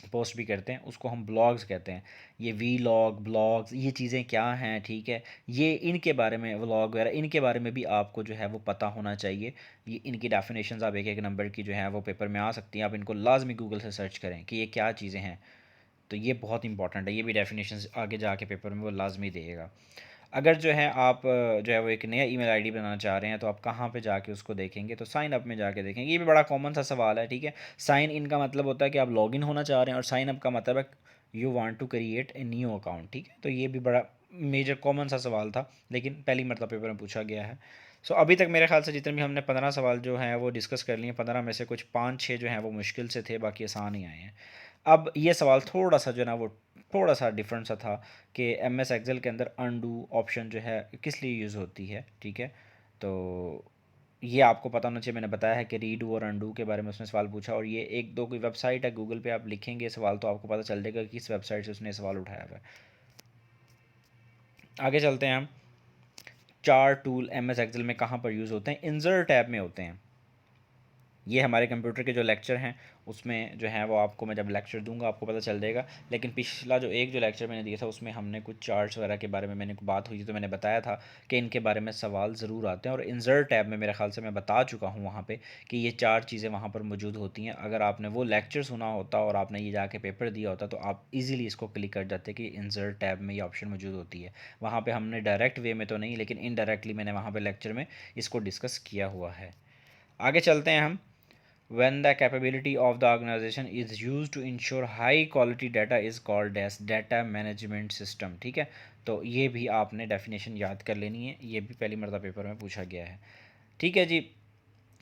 पोस्ट भी करते हैं, उसको हम ब्लॉग्स कहते हैं। ये वी लॉग ब्लॉग्स ये चीज़ें क्या हैं, ठीक है, ये इनके बारे में, व्लॉग वगैरह इनके बारे में भी आपको जो है वो पता होना चाहिए। ये इनकी डेफिनेशंस आप एक एक नंबर की जो है वो पेपर में आ सकती हैं, आप इनको लाजमी गूगल से सर्च करें कि ये क्या चीज़ें हैं। तो ये बहुत इंपॉर्टेंट है, ये भी डेफिनेशंस आगे जाके पेपर में वो लाजमी देगा। अगर जो है आप जो है वो एक नया ईमेल आईडी बनाना चाह रहे हैं तो आप कहाँ पे जाके उसको देखेंगे, तो साइन अप में जाके देखेंगे। ये भी बड़ा कॉमन सा सवाल है, ठीक है। साइन इन का मतलब होता है कि आप लॉगिन होना चाह रहे हैं, और साइन अप का मतलब है you want to create a new account, ठीक है। तो ये भी बड़ा मेजर कॉमन सा सवाल था, लेकिन पहली मरतबा पेपर में पूछा गया है। सो अभी तक मेरे ख्याल से जितने भी हमने 15 सवाल जो हैं वो डिस्कस कर लिए, 15 में से कुछ 5-6 जो हैं वो मुश्किल से थे, बाकी आसान ही आए हैं। अब ये सवाल थोड़ा सा जो है ना वो थोड़ा सा डिफरेंट सा था कि एम एस एक्सेल के अंदर अनडू ऑप्शन जो है किस लिए यूज़ होती है, ठीक है। तो ये आपको पता होना चाहिए। मैंने बताया है कि रीडू और अनडू के बारे में उसने सवाल पूछा, और ये एक दो कोई वेबसाइट है, गूगल पे आप लिखेंगे सवाल तो आपको पता चल जाएगा कि किस वेबसाइट से उसने सवाल उठाया हुआ है। आगे चलते हैं हम। चार टूल एम एस एक्सेल में कहाँ पर यूज़ होते हैं, इंसर्ट टैब में होते हैं। ये हमारे कंप्यूटर के जो लेक्चर हैं उसमें जो है वो आपको मैं जब लेक्चर दूंगा आपको पता चल जाएगा, लेकिन पिछला जो लेक्चर मैंने दिया था उसमें हमने कुछ चार्ट्स वगैरह के बारे में मैंने बात हुई थी, तो मैंने बताया था कि इनके बारे में सवाल ज़रूर आते हैं, और इंसर्ट टैब में मेरे ख्याल से मैं बता चुका हूँ वहाँ पे कि ये 4 चीज़ें वहाँ पर मौजूद होती हैं। अगर आपने वो लेक्चर सुना होता और आपने ये जाके पेपर दिया होता तो आप ईज़िली इसको क्लिक कर जाते कि इंसर्ट टैब में ये ऑप्शन मौजूद होती है। वहाँ पर हमने डायरेक्ट वे में तो नहीं, लेकिन इनडायरेक्टली मैंने वहाँ पर लेक्चर में इसको डिस्कस किया हुआ है। आगे चलते हैं हम। when the capability of the organization is used to ensure high quality data is called as data management system, ठीक है। तो ये भी आपने डेफिनेशन याद कर लेनी है, ये भी पहली मरतबा पेपर में पूछा गया है, ठीक है जी।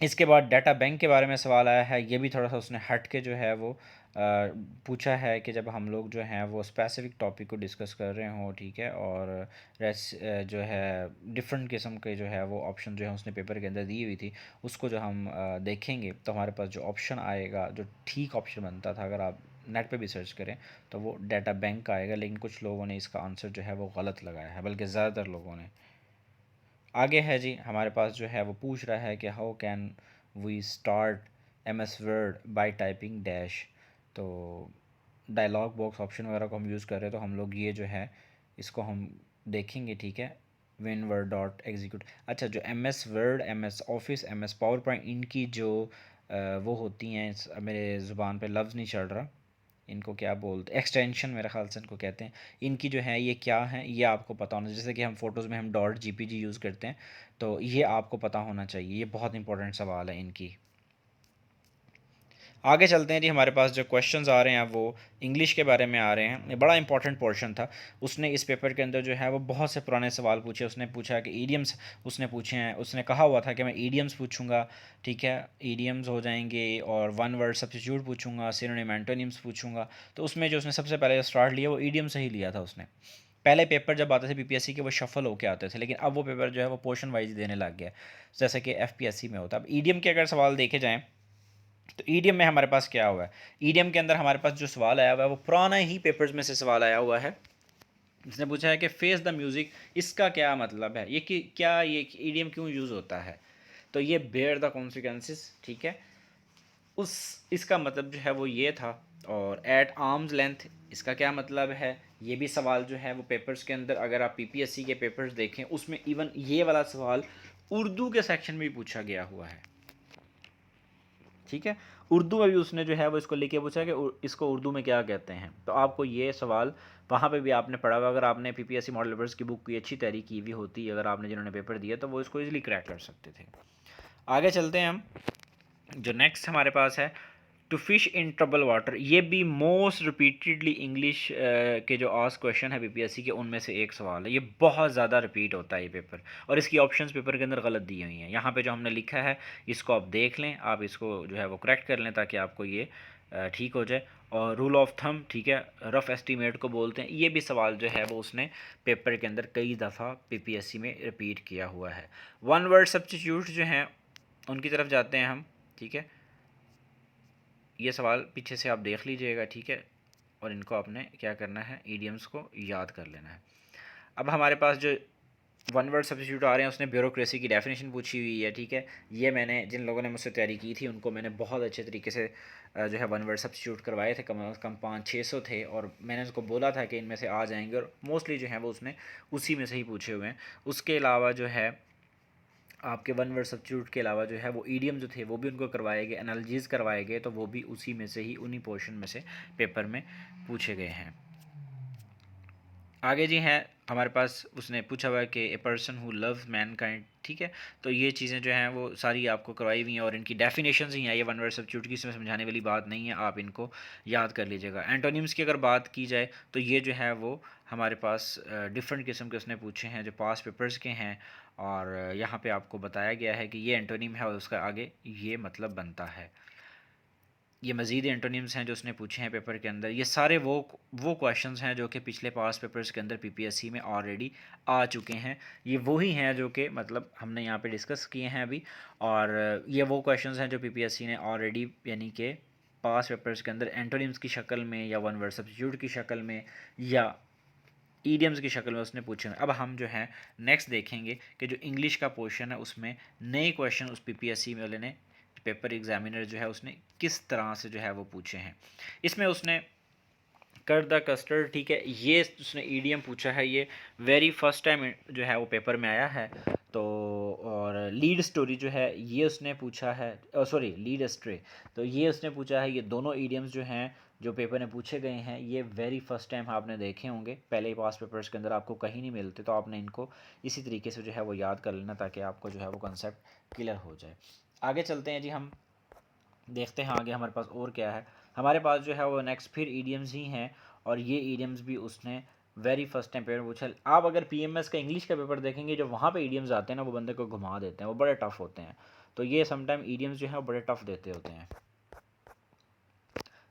इसके बाद डाटा बैंक के बारे में सवाल आया है, ये भी थोड़ा सा उसने हट के जो है वो पूछा है कि जब हम लोग जो हैं वो स्पेसिफिक टॉपिक को डिस्कस कर रहे हों, ठीक है, और जो है डिफरेंट किस्म के जो है वो ऑप्शन जो है उसने पेपर के अंदर दी हुई थी, उसको जो हम देखेंगे तो हमारे पास जो ऑप्शन आएगा, जो ठीक ऑप्शन बनता था, अगर आप नेट पे भी सर्च करें तो वो डाटा बैंक का आएगा, लेकिन कुछ लोगों ने इसका आंसर जो है वो गलत लगाया है, बल्कि ज़्यादातर लोगों ने। आगे है जी, हमारे पास जो है वो पूछ रहा है कि how can we start M S Word by typing dash. तो डायलॉग बॉक्स ऑप्शन वगैरह को हम यूज़ कर रहे हैं, तो हम लोग ये जो है इसको हम देखेंगे, ठीक है। Win word dot execute. अच्छा, जो M S Word, M S Office, M S PowerPoint, इनकी जो वो होती हैं, मेरे ज़ुबान पे लफ्ज़ नहीं चढ़ रहा, इनको क्या बोलते हैं, एक्सटेंशन मेरे ख्याल से इनको कहते हैं। इनकी जो है ये क्या है ये आपको पता होना, जैसे कि हम फ़ोटोज़ में हम डॉट जीपीजी यूज़ करते हैं, तो ये आपको पता होना चाहिए, ये बहुत इंपॉर्टेंट सवाल है इनकी। आगे चलते हैं जी। हमारे पास जो क्वेश्चंस आ रहे हैं वो इंग्लिश के बारे में आ रहे हैं। ये बड़ा इंपॉर्टेंट पोर्शन था। उसने इस पेपर के अंदर जो है वो बहुत से पुराने सवाल पूछे। उसने पूछा कि ईडियम्स उसने पूछे हैं। उसने कहा हुआ था कि मैं ईडियम्स पूछूंगा, ठीक है, ईडियम्स हो जाएंगे, और वन वर्ड सब्स्टिट्यूट पूछूंगा, सिनोनिम एंटोनिम्स पूछूंगा। तो उसमें जो उसने सबसे पहले स्टार्ट लिया वो ईडियम से ही लिया था उसने। पहले पेपर जब आते थे पीपीएससी के वो शफल होके आते थे, लेकिन अब वो पेपर जो है वो पोर्शन वाइज देने लग गया, जैसे कि एफपीएससी में होता है। अब ईडियम के अगर सवाल देखे जाएँ तो ईडीएम में हमारे पास क्या हुआ है, ईडीएम के अंदर हमारे पास जो सवाल आया हुआ है वो पुराना ही पेपर्स में से सवाल आया हुआ है। इसने पूछा है कि फेस द म्यूज़िक, इसका क्या मतलब है, ये कि क्या ये ईडीएम क्यों यूज़ होता है। तो ये बेयर द कॉन्सिक्वेंसेस, ठीक है, उस इसका मतलब जो है वो ये था। और एट आर्म्स लेंथ, इसका क्या मतलब है, ये भी सवाल जो है वो पेपर्स के अंदर, अगर आप पीपीएससी के पेपर्स देखें उसमें इवन ये वाला सवाल उर्दू के सेक्शन में भी पूछा गया हुआ है, ठीक है। उर्दू में भी उसने जो है वो इसको लेके पूछा कि इसको उर्दू में क्या कहते हैं। तो आपको ये सवाल वहाँ पे भी आपने पढ़ा हुआ, अगर आपने पीपीएससी मॉडल पेपर्स की बुक की अच्छी तैयारी की हुई होती, अगर आपने जिन्होंने पेपर दिया, तो वो इसको इजीली क्रैक कर सकते थे। आगे चलते हैं हम। जो नेक्स्ट हमारे पास है, to fish in trouble water, ये भी मोस्ट रिपीटेडली इंग्लिश के जो आस्क क्वेश्चन है बीपीएससी के उनमें से एक सवाल है। ये बहुत ज़्यादा रिपीट होता है ये पेपर, और इसकी ऑप्शंस पेपर के अंदर गलत दी हुई हैं। यहाँ पे जो हमने लिखा है इसको आप देख लें, आप इसको जो है वो करेक्ट कर लें ताकि आपको ये ठीक हो जाए। और रूल ऑफ थंब, ठीक है, रफ़ एस्टीमेट को बोलते हैं, ये भी सवाल जो है वो उसने पेपर के अंदर कई दफ़ा पीपीएससी में रिपीट किया हुआ है। वन वर्ड सब्स्टिट्यूट जो हैं उनकी तरफ जाते हैं हम, ठीक है। ये सवाल पीछे से आप देख लीजिएगा, ठीक है, और इनको आपने क्या करना है, ईडियम्स को याद कर लेना है। अब हमारे पास जो वन वर्ड सब्स्टिट्यूट आ रहे हैं उसने ब्यूरोक्रेसी की डेफिनेशन पूछी हुई है, ठीक है। ये मैंने जिन लोगों ने मुझसे तैयारी की थी उनको मैंने बहुत अच्छे तरीके से जो है वन वर्ड सब्स्टिट्यूट करवाए थे, कम से कम 500-600 थे, और मैंने उसको बोला था कि इनमें से आ जाएंगे, और मोस्टली जो है वो उसने उसी में से ही पूछे हुए हैं। उसके अलावा जो है आपके वन वर्ड सब्स्टिट्यूट के अलावा जो है वो ईडियम जो थे वो भी उनको करवाए गए, एनालॉजीज करवाए गए, तो वो भी उसी में से ही, उन्हीं पोर्शन में से पेपर में पूछे गए हैं। आगे जी हैं हमारे पास, उसने पूछा हुआ है कि a person who loves Mankind, ठीक है। तो ये चीज़ें जो हैं वो सारी आपको करवाई हुई हैं, और इनकी डेफिनेशंस ही हैं। ये वन वर्ड सब्स्टिट्यूट की इसमें समझाने वाली बात नहीं है, आप इनको याद कर लीजिएगा। एंटोनिम्स की अगर बात की जाए तो ये जो है वो हमारे पास डिफरेंट किस्म के उसने पूछे हैं जो पास पेपर्स के हैं, और यहाँ पे आपको बताया गया है कि ये एंटोनिम है और उसका आगे ये मतलब बनता है। ये मज़ीद एंटोनिम्स हैं जो उसने पूछे हैं पेपर के अंदर। ये सारे वो क्वेश्चंस हैं जो कि पिछले पास पेपर्स के अंदर पीपीएससी में ऑलरेडी आ चुके हैं। ये वही हैं जो कि मतलब हमने यहाँ पे डिस्कस किए हैं अभी, और ये वो क्वेश्चंस हैं जो पीपीएससी ने ऑलरेडी यानी कि पास पेपर्स के अंदर एंटोनिम्स की शक्ल में, या वन वर्ड सब्स्टिट्यूट की शक्ल में, या ईडियम्स की शक्ल में उसने पूछे हैं। अब हम जो है नेक्स्ट देखेंगे कि जो इंग्लिश का पोर्शन है उसमें नए क्वेश्चन उस पीपीएससी वाले ने, पेपर एग्जामिनर जो है उसने किस तरह से जो है वो पूछे हैं। इसमें उसने कर द कस्टर्ड, ठीक है, ये उसने ईडीएम पूछा है, ये वेरी फर्स्ट टाइम जो है वो पेपर में आया है। तो और लीड स्टोरी जो है ये उसने पूछा है, सॉरी लीड स्ट्रे, तो ये उसने पूछा है। ये दोनों ईडियम्स जो हैं जो पेपर में पूछे गए हैं ये वेरी फर्स्ट टाइम आपने देखे होंगे, पहले ही पास पेपर्स के अंदर आपको कहीं नहीं मिलते, तो आपने इनको इसी तरीके से जो है वो याद कर लेना ताकि आपको जो है वो कंसेप्ट क्लियर हो जाए। आगे चलते हैं जी, हम देखते हैं आगे हमारे पास और क्या है। हमारे पास जो है वो नेक्स्ट फिर ईडियम्स ही हैं, और ये ईडियम्स भी उसने वेरी फर्स्ट टाइम पेपर पूछा। आप अगर पीएमएस का इंग्लिश का पेपर देखेंगे जो वहाँ पे ईडियम्स आते हैं ना वो बंदे को घुमा देते हैं, वो बड़े टफ होते हैं। तो ये समटाइम ईडियम्स जो है वो बड़े टफ देते होते हैं।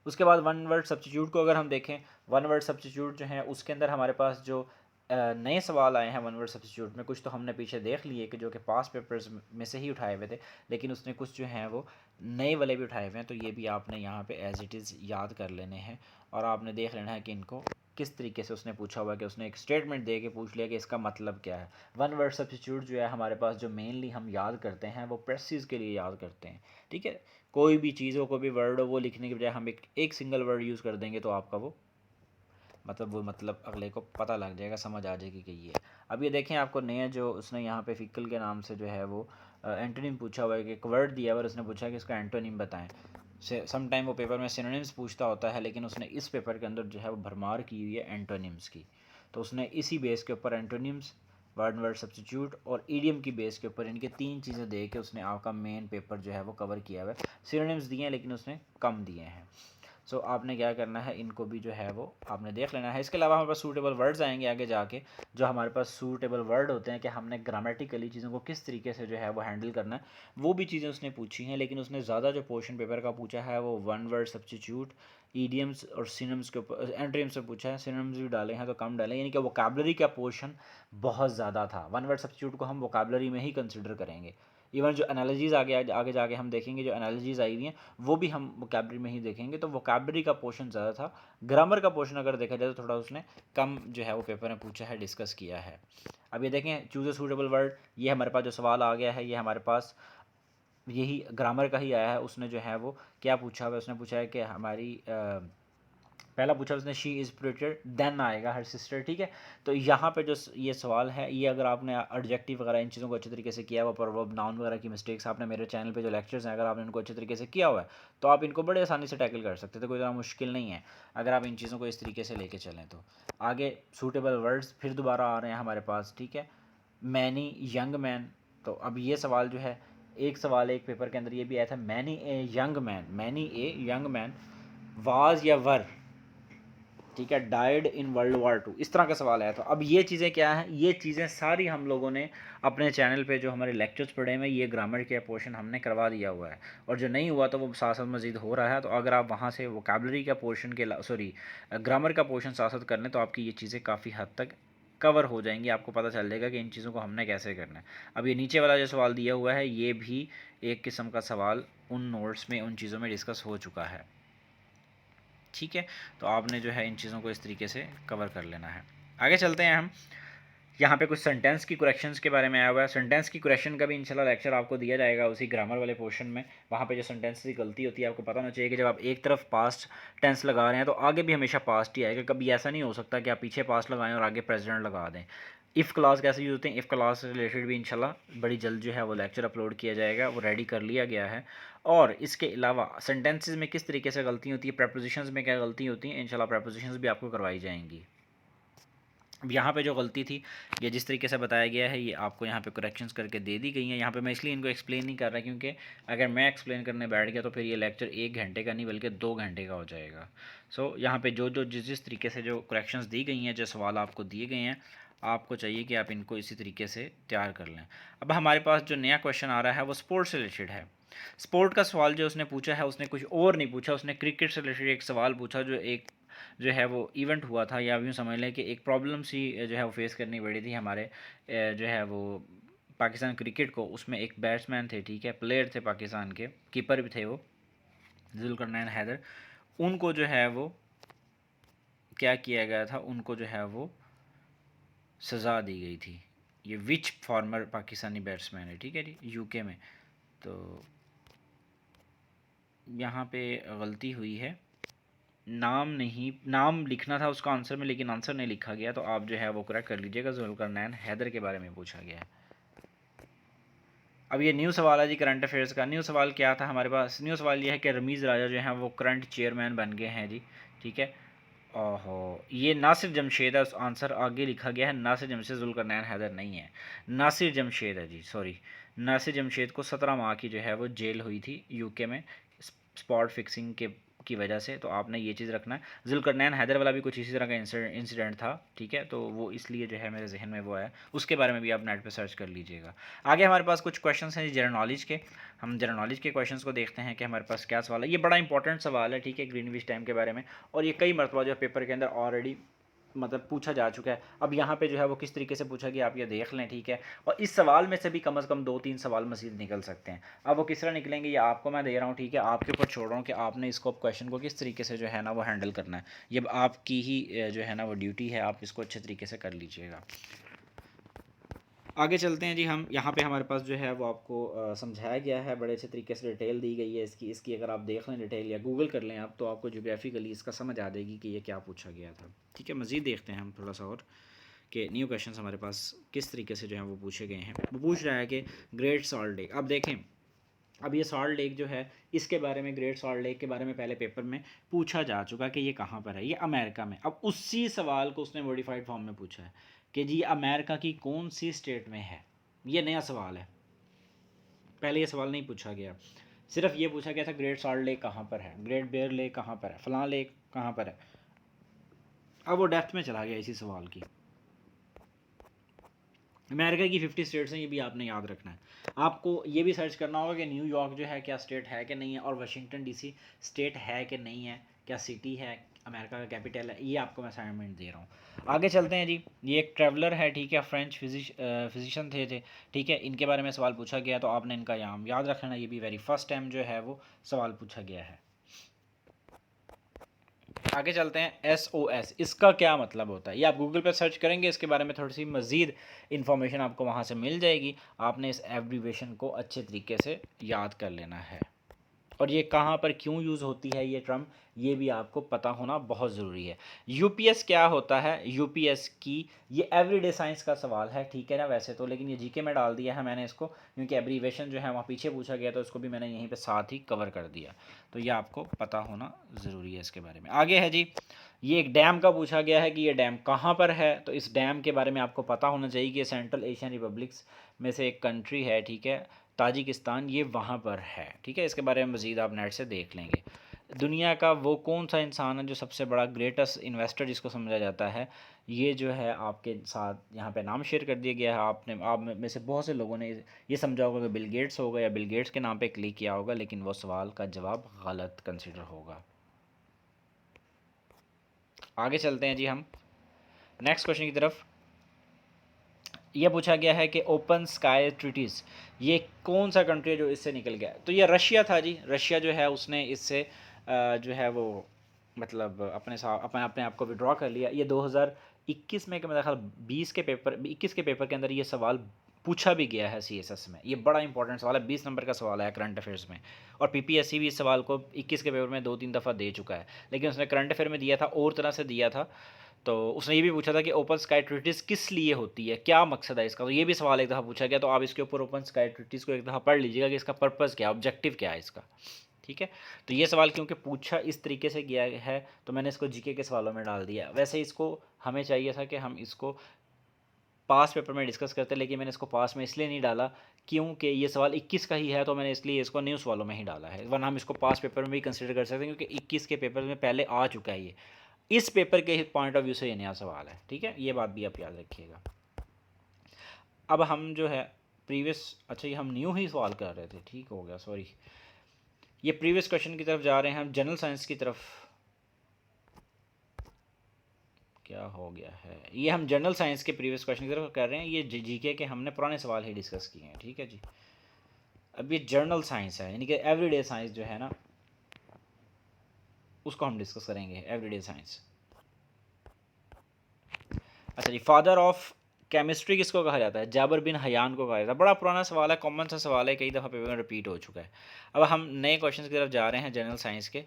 उसके बाद वन वर्ड सब्स्टिट्यूट को अगर हम देखें, वन वर्ड सब्स्टिट्यूट जो है उसके अंदर हमारे पास जो नए सवाल आए हैं वन वर्ड सब्स्टिट्यूट में, कुछ तो हमने पीछे देख लिए कि जो कि पास पेपर्स में से ही उठाए हुए थे, लेकिन उसने कुछ जो हैं वो नए वाले भी उठाए हुए हैं। तो ये भी आपने यहाँ पे एज इट इज़ याद कर लेने हैं, और आपने देख लेना है कि इनको किस तरीके से उसने पूछा हुआ है, कि उसने एक स्टेटमेंट दे के पूछ लिया कि इसका मतलब क्या है। वन वर्ड सब्स्टिट्यूट जो है हमारे पास जो मेनली हम याद करते हैं वो प्रेसिस के लिए याद करते हैं, ठीक है। कोई भी चीज़ हो, कोई भी वर्ड हो, वो लिखने के बजाय हम एक सिंगल वर्ड यूज़ कर देंगे तो आपका वो मतलब अगले को पता लग जाएगा, समझ आ जाएगी कि ये। अब ये देखें, आपको नया जो उसने यहाँ पे फिकल के नाम से जो है वो एंटोनिम पूछा हुआ है, कि एक वर्ड दिया हुआ है, उसने पूछा है कि इसका एंटोनिम बताएं। सम टाइम वो पेपर में सिनोनिम्स पूछता होता है, लेकिन उसने इस पेपर के अंदर जो है वो भरमार की हुई है एंटोनिम्स की। तो उसने इसी बेस के ऊपर एंटोनिम्स, वन वर्ड सब्स्टिट्यूट और ईडियम की बेस के ऊपर इनके 3 चीज़ें दे के उसने आपका मेन पेपर जो है वो कवर किया हुआ है। सिनोनिम्स दिए हैं लेकिन उसने कम दिए हैं। सो आपने क्या करना है, इनको भी जो है वो आपने देख लेना है। इसके अलावा हमारे पास सूटेबल वर्ड्स आएंगे आगे जाके, जो हमारे पास सूटेबल वर्ड होते हैं कि हमने ग्रामेटिकली चीज़ों को किस तरीके से जो है वो हैंडल करना है, वो भी चीज़ें उसने पूछी हैं। लेकिन उसने ज़्यादा जो पोर्शन पेपर का पूछा है वो वन वर्ड सब्स्टिट्यूट, ईडियम्स और सिनोनिम्स के ऊपर, एंटोनिम्स से पूछा है। सिनोनिम्स भी डाले हैं तो कम डाले, यानी कि वोकैबुलरी का पोर्शन बहुत ज़्यादा था। वन वर्ड सब्स्टिट्यूट को हम वोकैबुलरी में ही कंसिडर करेंगे। इवन जो एनालॉजीज़ आगे जाके हम देखेंगे, जो एनालॉजीज़ आई हुई हैं वो भी हम वोकैबुलरी में ही देखेंगे। तो वोकैबुलरी का पोर्शन ज़्यादा था। ग्रामर का पोर्शन अगर देखा जाए तो थोड़ा उसने कम जो है वो पेपर में पूछा है, डिस्कस किया है। अब ये देखें, चूज़ अ सूटेबल वर्ड, ये हमारे पास जो सवाल आ गया है ये हमारे पास यही ग्रामर का ही आया है। उसने जो है वो क्या पूछा है, उसने पूछा है कि हमारी पहला पूछा उसने शी इज़ प्रिटेड, देन आएगा हर सिस्टर, ठीक है। तो यहाँ पे जो ये सवाल है, ये अगर आपने एडजेक्टिव वगैरह इन चीज़ों को अच्छे तरीके से किया हुआ, वर्ब नाउन वगैरह की मिस्टेक्स आपने मेरे चैनल पे जो लेक्चर्स हैं अगर आपने इनको अच्छे तरीके से किया हुआ है तो आप इनको बड़े आसानी से टैकल कर सकते थे, कोई ज़्यादा मुश्किल नहीं है अगर आप इन चीज़ों को इस तरीके से लेके चलें तो। आगे सूटेबल वर्ड्स फिर दोबारा आ रहे हैं हमारे पास, ठीक है। मैनी यंग मैन, तो अब ये सवाल जो है, एक सवाल एक पेपर के अंदर ये भी आया था, many a young man, many a young man was या वर, ठीक है, डाइड इन वर्ल्ड वार 2, इस तरह का सवाल आया। तो अब ये चीज़ें क्या हैं, ये चीज़ें सारी हम लोगों ने अपने चैनल पे जो हमारे लेक्चर्स पढ़े हैं ये ग्रामर के पोर्शन हमने करवा दिया हुआ है, और जो नहीं हुआ तो वो साथ साथ मज़ीद हो रहा है। तो अगर आप वहाँ से वोकैबुलरी का पोर्शन के ग्रामर का पोर्शन साथ साथ कर लें तो आपकी ये चीज़ें काफ़ी हद तक कवर हो जाएंगी, आपको पता चल जाएगा कि इन चीज़ों को हमने कैसे करना है। अब ये नीचे वाला जो सवाल दिया हुआ है ये भी एक किस्म का सवाल उन नोट्स में, उन चीज़ों में डिस्कस हो चुका है, ठीक है। तो आपने जो है इन चीज़ों को इस तरीके से कवर कर लेना है। आगे चलते हैं हम, यहाँ पे कुछ सेंटेंस की करेक्शंस के बारे में आया हुआ है। सेंटेंस की करेक्शन का भी इंशाल्लाह लेक्चर आपको दिया जाएगा उसी ग्रामर वाले पोर्शन में। वहाँ पे जो सेंटेंस की गलती होती है आपको पता होना चाहिए कि जब आप एक तरफ पास्ट टेंस लगा रहे हैं तो आगे भी हमेशा पास्ट ही आएगा, कभी ऐसा नहीं हो सकता कि आप पीछे पास्ट लगाएं और आगे प्रेजेंट लगा दें। इफ़ क्लास कैसे यूज़ होते हैं, इफ़ क्लास से रिलेटेड भी इंशाल्लाह बड़ी जल्द जो है वो लेक्चर अपलोड किया जाएगा, वो रेडी कर लिया गया है। और इसके अलावा सेंटेंसेस में किस तरीके से गलती होती है, प्रपोजिशंस में क्या गलती होती है, इंशाल्लाह प्रपोजिशंस भी आपको करवाई जाएंगी। अब यहाँ पे जो गलती थी ये जिस तरीके से बताया गया है ये आपको यहाँ पे करेक्शंस करके दे दी गई हैं। यहाँ पे मैं इसलिए इनको एक्सप्लेन नहीं कर रहा क्योंकि अगर मैं एक्सप्लेन करने बैठ गया तो फिर ये लेक्चर 1 घंटे का नहीं बल्कि 2 घंटे का हो जाएगा। सो यहाँ पे जो जो जिस तरीके से जो करेक्शंस दी गई हैं, जो सवाल आपको दिए गए हैं, आपको चाहिए कि आप इनको इसी तरीके से तैयार कर लें। अब हमारे पास जो नया क्वेश्चन आ रहा है वो स्पोर्ट्स से रिलेटेड है। स्पोर्ट का सवाल जो उसने पूछा है उसने कुछ और नहीं पूछा, उसने क्रिकेट से रिलेटेड एक सवाल पूछा जो है वो इवेंट हुआ था, या यूँ समझ लें कि एक प्रॉब्लम सी जो है वो फेस करनी पड़ी थी हमारे जो है वो पाकिस्तान क्रिकेट को। उसमें एक बैट्समैन थे, ठीक है, प्लेयर थे पाकिस्तान के, कीपर भी थे वो, जुल्करनैन हैदर। उनको जो है वो क्या किया गया था, उनको जो है वो सज़ा दी गई थी। ये विच फॉर्मर पाकिस्तानी बैट्समैन है, ठीक है जी, यूके में। तो यहाँ पे गलती हुई है, नाम लिखना था उसका आंसर में लेकिन आंसर नहीं लिखा गया, तो आप जो है वो करेक्ट कर लीजिएगा। जुल्करनैन हैदर के बारे में पूछा गया है। अब ये न्यू सवाल है जी करंट अफेयर्स का। न्यू सवाल क्या था हमारे पास, न्यू सवाल ये है कि रमीज़ राजा जो हैं वो करंट चेयरमैन बन गए हैं जी, ठीक है। ओहो, ये नासिर जमशेद है, आंसर आगे लिखा गया है नासिर जमशेद, जुल्करनैन हैदर नहीं है, नासिर जमशेद है जी, सॉरी। नासिर जमशेद को 17 माह की जो है वो जेल हुई थी यूके में स्पॉट फिक्सिंग की वजह से, तो आपने ये चीज़ रखना है। जुल्करनैन हैदर वाला भी कुछ इसी तरह का इंसिडेंट था, ठीक है, तो वो इसलिए जो है मेरे जहन में वो आया, उसके बारे में भी आप नेट पे सर्च कर लीजिएगा। आगे हमारे पास कुछ क्वेश्चंस हैं जनरल नॉलेज के, हम जनरल नॉलेज के क्वेश्चंस को देखते हैं कि हमारे पास क्या सवाल है। ये बड़ा इंपॉर्टेंट सवाल है, ठीक है, ग्रीनविच टाइम के बारे में, और ये कई मरतबा जो पेपर के अंदर ऑलरेडी मतलब पूछा जा चुका है। अब यहाँ पे जो है वो किस तरीके से पूछा गया आप ये देख लें, ठीक है। और इस सवाल में से भी कम से कम 2-3 सवाल मज़ीद निकल सकते हैं। अब वो किस तरह निकलेंगे ये आपको मैं दे रहा हूँ, ठीक है, आपके ऊपर छोड़ रहा हूँ कि आपने इसको क्वेश्चन को किस तरीके से जो है ना वो हैंडल करना है। ये आपकी ही जो है ना वो ड्यूटी है, आप इसको अच्छे तरीके से कर लीजिएगा। आगे चलते हैं जी, हम यहाँ पे हमारे पास जो है वो आपको समझाया गया है, बड़े अच्छे तरीके से डिटेल दी गई है इसकी अगर आप देख लें डिटेल या गूगल कर लें आप, तो आपको जोग्राफिकली इसका समझ आ जाएगी कि ये क्या पूछा गया था, ठीक है। मज़ीद देखते हैं हम थोड़ा सा और कि न्यू क्वेश्चन हमारे पास किस तरीके से जो है वो पूछे गए हैं। वो पूछ रहा है कि ग्रेट सॉल्ट डे, अब देखें अब ये सॉल्ट लेक जो है, इसके बारे में, ग्रेट सॉल्ट लेक के बारे में पहले पेपर में पूछा जा चुका कि ये कहाँ पर है, ये अमेरिका में। अब उसी सवाल को उसने मॉडिफाइड फॉर्म में पूछा है कि जी अमेरिका की कौन सी स्टेट में है। ये नया सवाल है, पहले ये सवाल नहीं पूछा गया, सिर्फ ये पूछा गया था ग्रेट सॉल्ट लेक कहाँ पर है, ग्रेट बेयर लेक कहाँ पर है, फलां लेक कहाँ पर है। अब वो डेप्थ में चला गया इसी सवाल की। अमेरिका की 50 स्टेट्स हैं, ये भी आपने याद रखना है। आपको ये भी सर्च करना होगा कि न्यूयॉर्क जो है क्या स्टेट है कि नहीं है, और वाशिंगटन डीसी स्टेट है कि नहीं है, क्या सिटी है, अमेरिका का कैपिटल है। ये आपको मैं असाइनमेंट दे रहा हूँ। आगे चलते हैं जी। ये एक ट्रैवलर है, ठीक है, फ्रेंच फिजिशियन थे, ठीक है, इनके बारे में सवाल पूछा गया, तो आपने इनका नाम याद रखना। ये भी वेरी फर्स्ट टाइम जो है वो सवाल पूछा गया है। आगे चलते हैं। SOS, इसका क्या मतलब होता है, ये आप गूगल पर सर्च करेंगे, इसके बारे में थोड़ी सी मज़ीद इन्फॉर्मेशन आपको वहाँ से मिल जाएगी। आपने इस एब्रीवेशन को अच्छे तरीके से याद कर लेना है, और ये कहाँ पर क्यों यूज़ होती है ये टर्म, ये भी आपको पता होना बहुत ज़रूरी है। UPS क्या होता है, UPS की, ये एवरीडे साइंस का सवाल है, ठीक है ना वैसे तो, लेकिन ये GK में डाल दिया है मैंने इसको, क्योंकि एब्रीवेशन जो है वहाँ पीछे पूछा गया, तो इसको भी मैंने यहीं पे साथ ही कवर कर दिया। तो ये आपको पता होना ज़रूरी है इसके बारे में। आगे है जी, ये एक डैम का पूछा गया है कि ये डैम कहाँ पर है, तो इस डैम के बारे में आपको पता होना चाहिए कि सेंट्रल एशियन रिपब्लिक्स में से एक कंट्री है, ठीक है, ताजिकिस्तान, ये वहाँ पर है, ठीक है। इसके बारे में मज़ीद आप नेट से देख लेंगे। दुनिया का वो कौन सा इंसान है जो सबसे बड़ा ग्रेटेस्ट इन्वेस्टर जिसको समझा जाता है, ये जो है आपके साथ यहाँ पे नाम शेयर कर दिया गया है। आप में से बहुत से लोगों ने ये समझा होगा कि बिल गेट्स होगा या बिल गेट्स के नाम पे क्लिक किया होगा, लेकिन वो सवाल का जवाब गलत कंसिडर होगा। आगे चलते हैं जी हम नेक्स्ट क्वेश्चन की तरफ। ये पूछा गया है कि ओपन स्काई ट्रीटीज़, ये कौन सा कंट्री है जो इससे निकल गया, तो ये रशिया था जी। रशिया जो है उसने इससे जो है वो मतलब अपने साथ अपने आप को विड्रॉ कर लिया। ये 2021 में, कि मेरा ख्याल 21 के पेपर के अंदर ये सवाल पूछा भी गया है CSS में। ये बड़ा इंपॉर्टेंट सवाल है, 20 नंबर का सवाल है करंट अफेयर्स में, और PPSC भी इस सवाल को 21 के पेपर में 2-3 दफ़ा दे चुका है, लेकिन उसने करंट अफेयर में दिया था और तरह से दिया था। तो उसने ये भी पूछा था कि ओपन स्काई ट्रीटीज़ किस लिए होती है, क्या मकसद है इसका, तो ये भी सवाल एक दफ़ा पूछा गया। तो आप इसके ऊपर ओपन स्काई ट्रीटीज़ को एक दफ़ा पढ़ लीजिएगा कि इसका पर्पज़ क्या है, ऑब्जेक्टिव क्या है इसका, ठीक है। तो ये सवाल क्योंकि पूछा इस तरीके से गया है, तो मैंने इसको GK के सवालों में डाल दिया। वैसे इसको हमें चाहिए था कि हम इसको पास पेपर में डिस्कस करते, लेकिन मैंने इसको पास में इसलिए नहीं डाला क्योंकि ये सवाल 21 का ही है, तो मैंने इसलिए इसको न्यूज़ वालों में ही डाला है, वरना हम इसको पास पेपर में भी कंसिडर कर सकते हैं, क्योंकि 21 के पेपर में पहले आ चुका है ये। इस पेपर के पॉइंट ऑफ व्यू से ये नया सवाल है, ठीक है, ये बात भी आप याद रखिएगा। अब हम जो है प्रीवियस, अच्छा ये हम न्यू ही सवाल कर रहे थे, ठीक हो गया, सॉरी। ये प्रीवियस क्वेश्चन की तरफ जा रहे हैं हम, जनरल साइंस की तरफ। क्या हो गया है, ये हम जनरल साइंस के प्रीवियस क्वेश्चन की तरफ कर रहे हैं। ये GK के हमने पुराने सवाल ही डिस्कस किए हैं, ठीक है जी। अब ये जनरल साइंस है, यानी कि एवरीडे साइंस जो है ना, उसको हम डिस्कस करेंगे, एवरीडे साइंस। अच्छा जी, फादर ऑफ केमिस्ट्री किसको कहा जाता है, जाबर बिन हयान को कहा जाता है। बड़ा पुराना सवाल है, कॉमन सा सवाल है, कई दफ़ा पेपर में रिपीट हो चुका है। अब हम नए क्वेश्चन की तरफ जा रहे हैं जनरल साइंस के।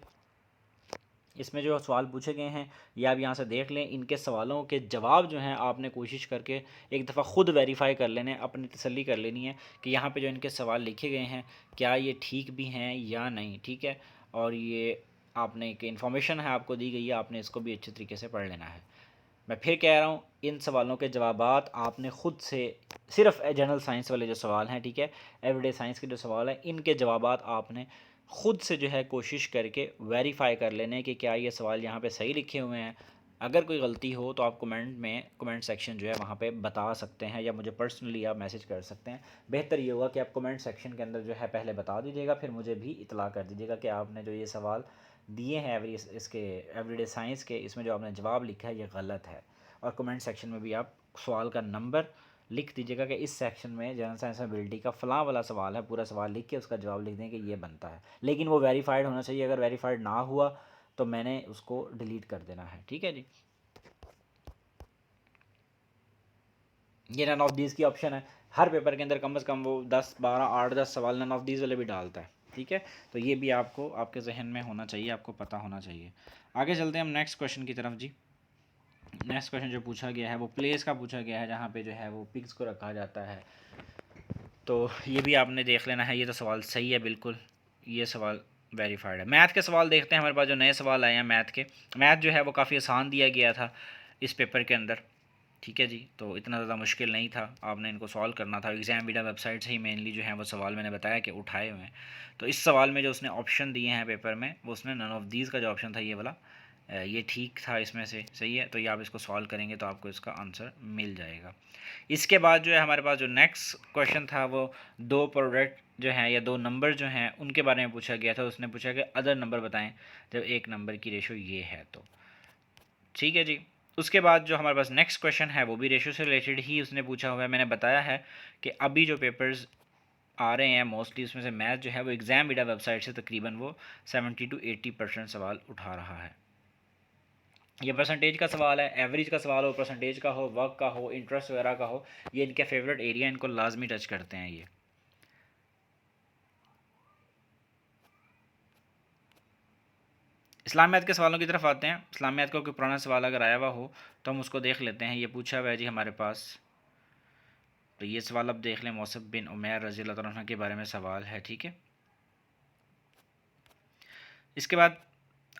इसमें जो सवाल पूछे गए हैं ये आप यहाँ से देख लें। इनके सवालों के जवाब जो हैं आपने कोशिश करके एक दफ़ा ख़ुद वेरीफाई कर लेने, अपनी तसल्ली कर लेनी है कि यहाँ पे जो इनके सवाल लिखे गए हैं क्या ये ठीक भी हैं या नहीं, ठीक है। और ये आपने एक इन्फॉर्मेशन है आपको दी गई है, आपने इसको भी अच्छे तरीके से पढ़ लेना है। मैं फिर कह रहा हूँ, इन सवालों के जवाबात आपने ख़ुद से, सिर्फ जनरल साइंस वाले जो सवाल हैं, ठीक है, एवरीडे साइंस के जो सवाल हैं, इनके जवाबात आपने ख़ुद से जो है कोशिश करके वेरीफाई कर लेने कि क्या ये सवाल यहाँ पे सही लिखे हुए हैं। अगर कोई गलती हो तो आप कमेंट सेक्शन जो है वहाँ पे बता सकते हैं, या मुझे पर्सनली आप मैसेज कर सकते हैं। बेहतर ये होगा कि आप कमेंट सेक्शन के अंदर जो है पहले बता दीजिएगा, फिर मुझे भी इतला कर दीजिएगा कि आपने जो ये सवाल दिए हैं इसके एवरीडे साइंस के, इसमें जो आपने जवाब लिखा है ये गलत है। और कमेंट सेक्शन में भी आप सवाल का नंबर लिख दीजिएगा कि इस सेक्शन में जनरल साइंस एबिलिटी का फ़लाँ वाला सवाल है, पूरा सवाल लिख के उसका जवाब लिख दें कि ये बनता है। लेकिन वो वेरीफाइड होना चाहिए, अगर वेरीफाइड ना हुआ तो मैंने उसको डिलीट कर देना है, ठीक है जी। ये नन ऑफ दीज़ की ऑप्शन है, हर पेपर के अंदर कम से कम वो 10, 12, 8, 10 सवाल नन ऑफ दीज़ वाले भी डालता है, ठीक है। तो ये भी आपको आपके जहन में होना चाहिए, आपको पता होना चाहिए। आगे चलते हैं हम नेक्स्ट क्वेश्चन की तरफ जी। नेक्स्ट क्वेश्चन जो पूछा गया है वो प्लेस का पूछा गया है, जहाँ पे जो है वो पिग्स को रखा जाता है। तो ये भी आपने देख लेना है। ये तो सवाल सही है बिल्कुल, ये सवाल वेरीफाइड है। मैथ के सवाल देखते हैं हमारे पास जो नए सवाल आए हैं मैथ के। मैथ जो है वो काफ़ी आसान दिया गया था इस पेपर के अंदर, ठीक है जी। तो इतना ज़्यादा मुश्किल नहीं था, आपने इनको सॉल्व करना था। एग्ज़ाम वीडियो वेबसाइट से ही मेनली जो है वो सवाल मैंने बताया कि उठाए हुए हैं। तो इस सवाल में जो उसने ऑप्शन दिए हैं पेपर में, वो उसने नन ऑफ दीज़ का जो ऑप्शन था ये वाला, ये ठीक था इसमें से, सही है। तो ये आप इसको सॉल्व करेंगे तो आपको इसका आंसर मिल जाएगा। इसके बाद जो है हमारे पास जो नेक्स्ट क्वेश्चन था वो दो प्रोडक्ट जो हैं या दो नंबर जो हैं उनके बारे में पूछा गया था। उसने पूछा कि अदर नंबर बताएं जब एक नंबर की रेशो ये है तो, ठीक है जी। उसके बाद जो हमारे पास नेक्स्ट क्वेश्चन है वो भी रेशो से रिलेटेड ही उसने पूछा हुआ है। मैंने बताया है कि अभी जो पेपर्स आ रहे हैं मोस्टली उसमें से मैथ जो है वो एग्ज़ाम वीडियो वेबसाइट से तकरीबन वो 70 to 80% सवाल उठा रहा है। ये परसेंटेज का सवाल है, एवरेज का सवाल हो, परसेंटेज का हो, वर्क का हो, इंटरेस्ट वगैरह का हो, ये इनके फेवरेट एरिया, इनको लाजमी टच करते हैं ये। इस्लामियात के सवालों की तरफ आते हैं। इस्लामियात का कोई पुराना सवाल अगर आया हुआ हो तो हम उसको देख लेते हैं। ये पूछा हुआ है जी हमारे पास, तो ये सवाल अब देख लें। मौसब बिन उमैर रज़ी अल्लाह तआला अन्हु के बारे में सवाल है, ठीक है। इसके बाद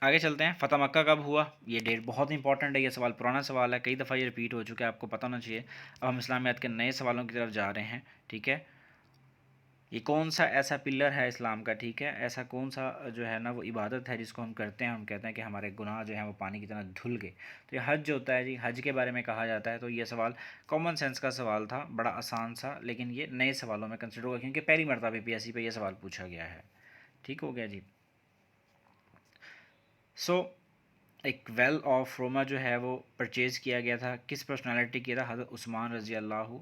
आगे चलते हैं। फ़तह मक्का कब हुआ, ये डेट बहुत इंपॉर्टेंट है। ये सवाल पुराना सवाल है, कई दफ़ा ये रिपीट हो चुका है, आपको पता होना चाहिए। अब हम इस्लामियात के नए सवालों की तरफ जा रहे हैं, ठीक है। ये कौन सा ऐसा पिलर है इस्लाम का, ठीक है, ऐसा कौन सा जो है ना वो इबादत है जिसको हम करते हैं, हम कहते हैं कि हमारे गुनाह जो हैं वो पानी की तरह धुल गए। तो ये हज जो होता है जी, हज के बारे में कहा जाता है। तो ये सवाल कॉमन सेंस का सवाल था, बड़ा आसान सा, लेकिन ये नए सवालों में कंसिडर होगा क्योंकि पहली मरतबा PPSC पे ये सवाल पूछा गया है। ठीक हो गया जी। सो एक वेल ऑफ रोमा जो है वो परचेज़ किया गया था, किस पर्सनालिटी किया था, हज़रत उस्मान रज़ी अल्लाह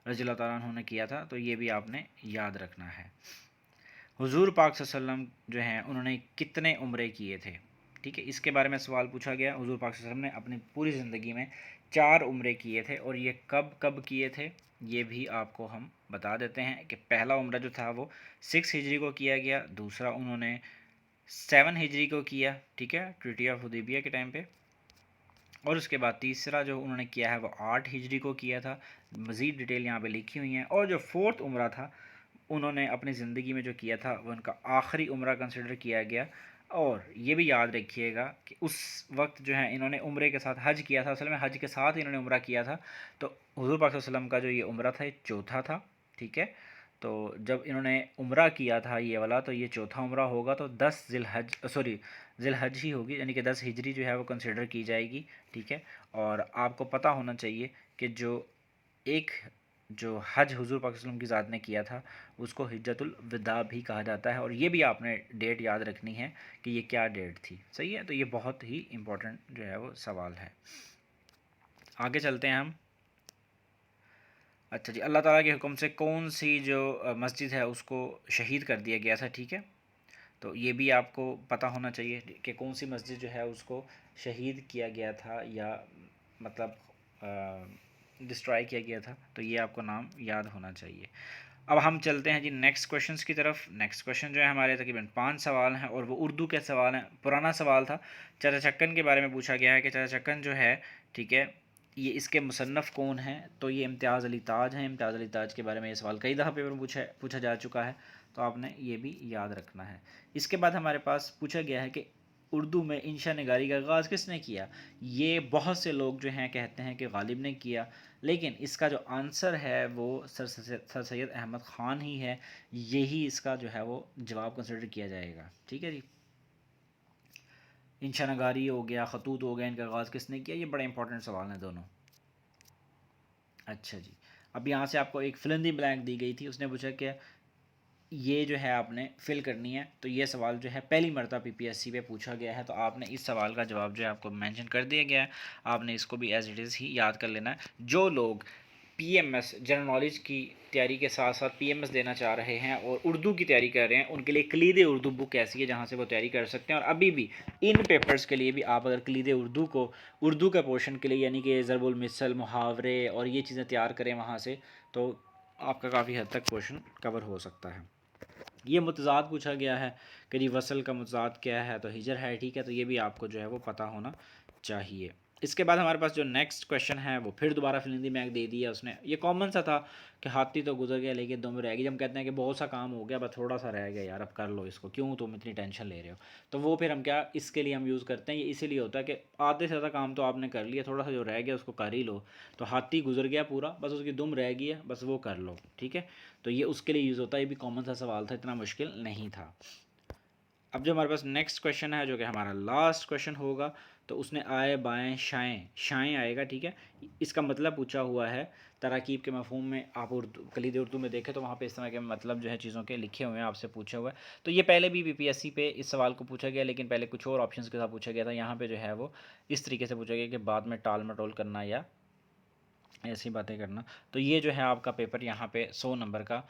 तआला अन्हु ने किया था। तो ये भी आपने याद रखना है। हुज़ूर पाक सल्लल्लाहु अलैहि वसल्लम जो हैं उन्होंने कितने उम्रे किए थे, ठीक है, इसके बारे में सवाल पूछा गया। हुज़ूर पाक सल्लल्लाहु अलैहि वसल्लम ने अपनी पूरी ज़िंदगी में 4 उम्रे किए थे, और ये कब कब किए थे ये भी आपको हम बता देते हैं कि पहला उम्रा जो था वो 6 हिजरी को किया गया, दूसरा उन्होंने 7 हिजरी को किया, ठीक है, ट्रीटी ऑफ हुदैबिया के टाइम पे, और उसके बाद तीसरा जो उन्होंने किया है वो 8 हिजरी को किया था। मज़ीद डिटेल यहाँ पे लिखी हुई हैं। और जो फोर्थ उम्रा था उन्होंने अपनी ज़िंदगी में जो किया था वो उनका आखिरी उम्रा कंसिडर किया गया। और ये भी याद रखिएगा कि उस वक्त जो है इन्होंने उम्रे के साथ हज किया था, असल में हज के साथ इन्होंने उम्रा किया था। तो हुज़ूर पाक सल्लल्लाहु अलैहि वसल्लम का जो ये उम्रा था ये चौथा था, ठीक है। तो जब इन्होंने उम्रा किया था ये वाला, तो ये चौथा उम्रा होगा। तो 10 ज़िलहज ही होगी, यानी कि 10 हिजरी जो है वो कंसिडर की जाएगी, ठीक है। और आपको पता होना चाहिए कि एक जो हज हुज़ूर पाक सल्लल्लाहु अलैहि वसल्लम की ज़ात ने किया था उसको हिज्जतुल विदा भी कहा जाता है। और ये भी आपने डेट याद रखनी है कि ये क्या डेट थी, सही है। तो ये बहुत ही इम्पोर्टेंट जो है वो सवाल है। आगे चलते हैं हम। अच्छा जी, अल्लाह ताला के हुक्म से कौन सी जो मस्जिद है उसको शहीद कर दिया गया था, ठीक है। तो ये भी आपको पता होना चाहिए कि कौन सी मस्जिद जो है उसको शहीद किया गया था या मतलब डिस्ट्रॉय किया गया था। तो ये आपको नाम याद होना चाहिए। अब हम चलते हैं जी नेक्स्ट क्वेश्चंस की तरफ। नेक्स्ट क्वेश्चन जो है हमारे तकरीबन 5 सवाल हैं और वो उर्दू के सवाल हैं। पुराना सवाल था, चाचा चक्कन के बारे में पूछा गया है कि चाचा चक्कन जो है, ठीक है, ये इसके मुसन्नफ़ कौन हैं। तो ये इम्तियाज़ अली ताज हैं। इम्तियाज़ अली ताज के बारे में ये सवाल कई दफ़ा पेपर में पूछा जा चुका है, तो आपने ये भी याद रखना है। इसके बाद हमारे पास पूछा गया है कि उर्दू में इंशा निगारी का आगाज़ किसने किया। ये बहुत से लोग जो हैं कहते हैं कि गालिब ने किया, लेकिन इसका जो आंसर है वो सर सैयद अहमद ख़ान ही है। यही इसका जो है वो जवाब कंसिडर किया जाएगा, ठीक है जी। इंशा नगारी हो गया, ख़तूत हो गया, इनका आगाज़ किसने किया, ये बड़े इंपॉर्टेंट सवाल हैं दोनों। अच्छा जी, अब यहाँ से आपको एक फिल इन दी ब्लैंक दी गई थी। उसने पूछा कि ये जो है आपने फिल करनी है। तो ये सवाल जो है पहली मरतबा PPSC पे पूछा गया है, तो आपने इस सवाल का जवाब जो है आपको मेंशन कर दिया गया है। आपने इसको भी एज इट इज़ ही याद कर लेना है। जो लोग PMS जनरल नॉलेज की तैयारी के साथ साथ PMS देना चाह रहे हैं और उर्दू की तैयारी कर रहे हैं, उनके लिए कलीद उर्दू बुक ऐसी है जहाँ से वो तैयारी कर सकते हैं। और अभी भी इन पेपर्स के लिए भी आप अगर कलीद उर्दू को उर्दू के पोर्शन के लिए यानी कि ज़रबुल मिसल, मुहावरे और ये चीज़ें तैयार करें वहाँ से, तो आपका काफ़ी हद तक पोर्शन कवर हो सकता है। ये मुतज़ाद पूछा गया है कि जी वसल का मुतज़ाद क्या है, तो हिजर है, ठीक है। तो ये भी आपको जो है वो पता होना चाहिए। इसके बाद हमारे पास जो नेक्स्ट क्वेश्चन है वो फिर दोबारा फिलिंदी मैग दे दिया उसने। ये कॉमन सा था कि हाथी तो गुजर गया लेकिन तुम रह गई। हम कहते हैं कि बहुत सा काम हो गया बस थोड़ा सा रह गया यार, अब कर लो इसको, क्यों तुम इतनी टेंशन ले रहे हो। तो वो फिर हम क्या इसके लिए हम यूज़ करते हैं, ये इसीलिए होता है कि आधे से ज़्यादा काम तो आपने कर लिया, थोड़ा सा जो रह गया उसको कर ही लो। तो हाथी गुजर गया पूरा, बस उसकी दुम रह गई है, बस वो कर लो, ठीक है। तो ये उसके लिए यूज़ होता है, ये भी कॉमन सा सवाल था, इतना मुश्किल नहीं था। अब जो हमारे पास नेक्स्ट क्वेश्चन है जो कि हमारा लास्ट क्वेश्चन होगा, तो उसने आए बाएं शाएं, शाएं आएगा, ठीक है। इसका मतलब पूछा हुआ है तराकीब के मफहूम में। आप उर्दू कलीदी उर्दू में देखें तो वहाँ पे इस तरह के मतलब जो है चीज़ों के लिखे हुए हैं, आपसे पूछा हुआ है। तो ये पहले भी बीपीएससी पे इस सवाल को पूछा गया, लेकिन पहले कुछ और ऑप्शंस के साथ पूछा गया था। यहाँ पे जो है वो इस तरीके से पूछा गया कि बाद में टाल मटोल करना या ऐसी बातें करना। तो ये जो है आपका पेपर यहाँ पे 100 नंबर का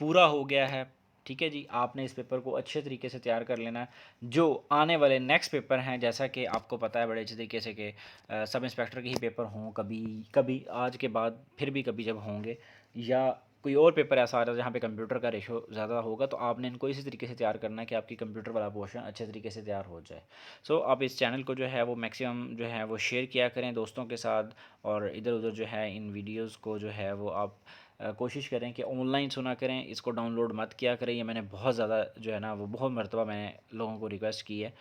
पूरा हो गया है, ठीक है जी। आपने इस पेपर को अच्छे तरीके से तैयार कर लेना है। जो आने वाले नेक्स्ट पेपर हैं, जैसा कि आपको पता है बड़े अच्छे तरीके से कि सब इंस्पेक्टर के ही पेपर हों, कभी कभी आज के बाद फिर भी कभी जब होंगे, या कोई और पेपर ऐसा आ रहा है जहाँ पे कंप्यूटर का रेशो ज़्यादा होगा, तो आपने इनको इसी तरीके से तैयार करना है कि आपकी कंप्यूटर वाला पोर्शन अच्छे तरीके से तैयार हो जाए। सो आप इस चैनल को जो है वो मैक्सिमम जो है वो शेयर किया करें दोस्तों के साथ, और इधर उधर जो है इन वीडियोज़ को जो है वो आप कोशिश करें कि ऑनलाइन सुना करें, इसको डाउनलोड मत किया करें। ये मैंने बहुत ज़्यादा जो है ना वो बहुत मरतबा मैंने लोगों को रिक्वेस्ट की है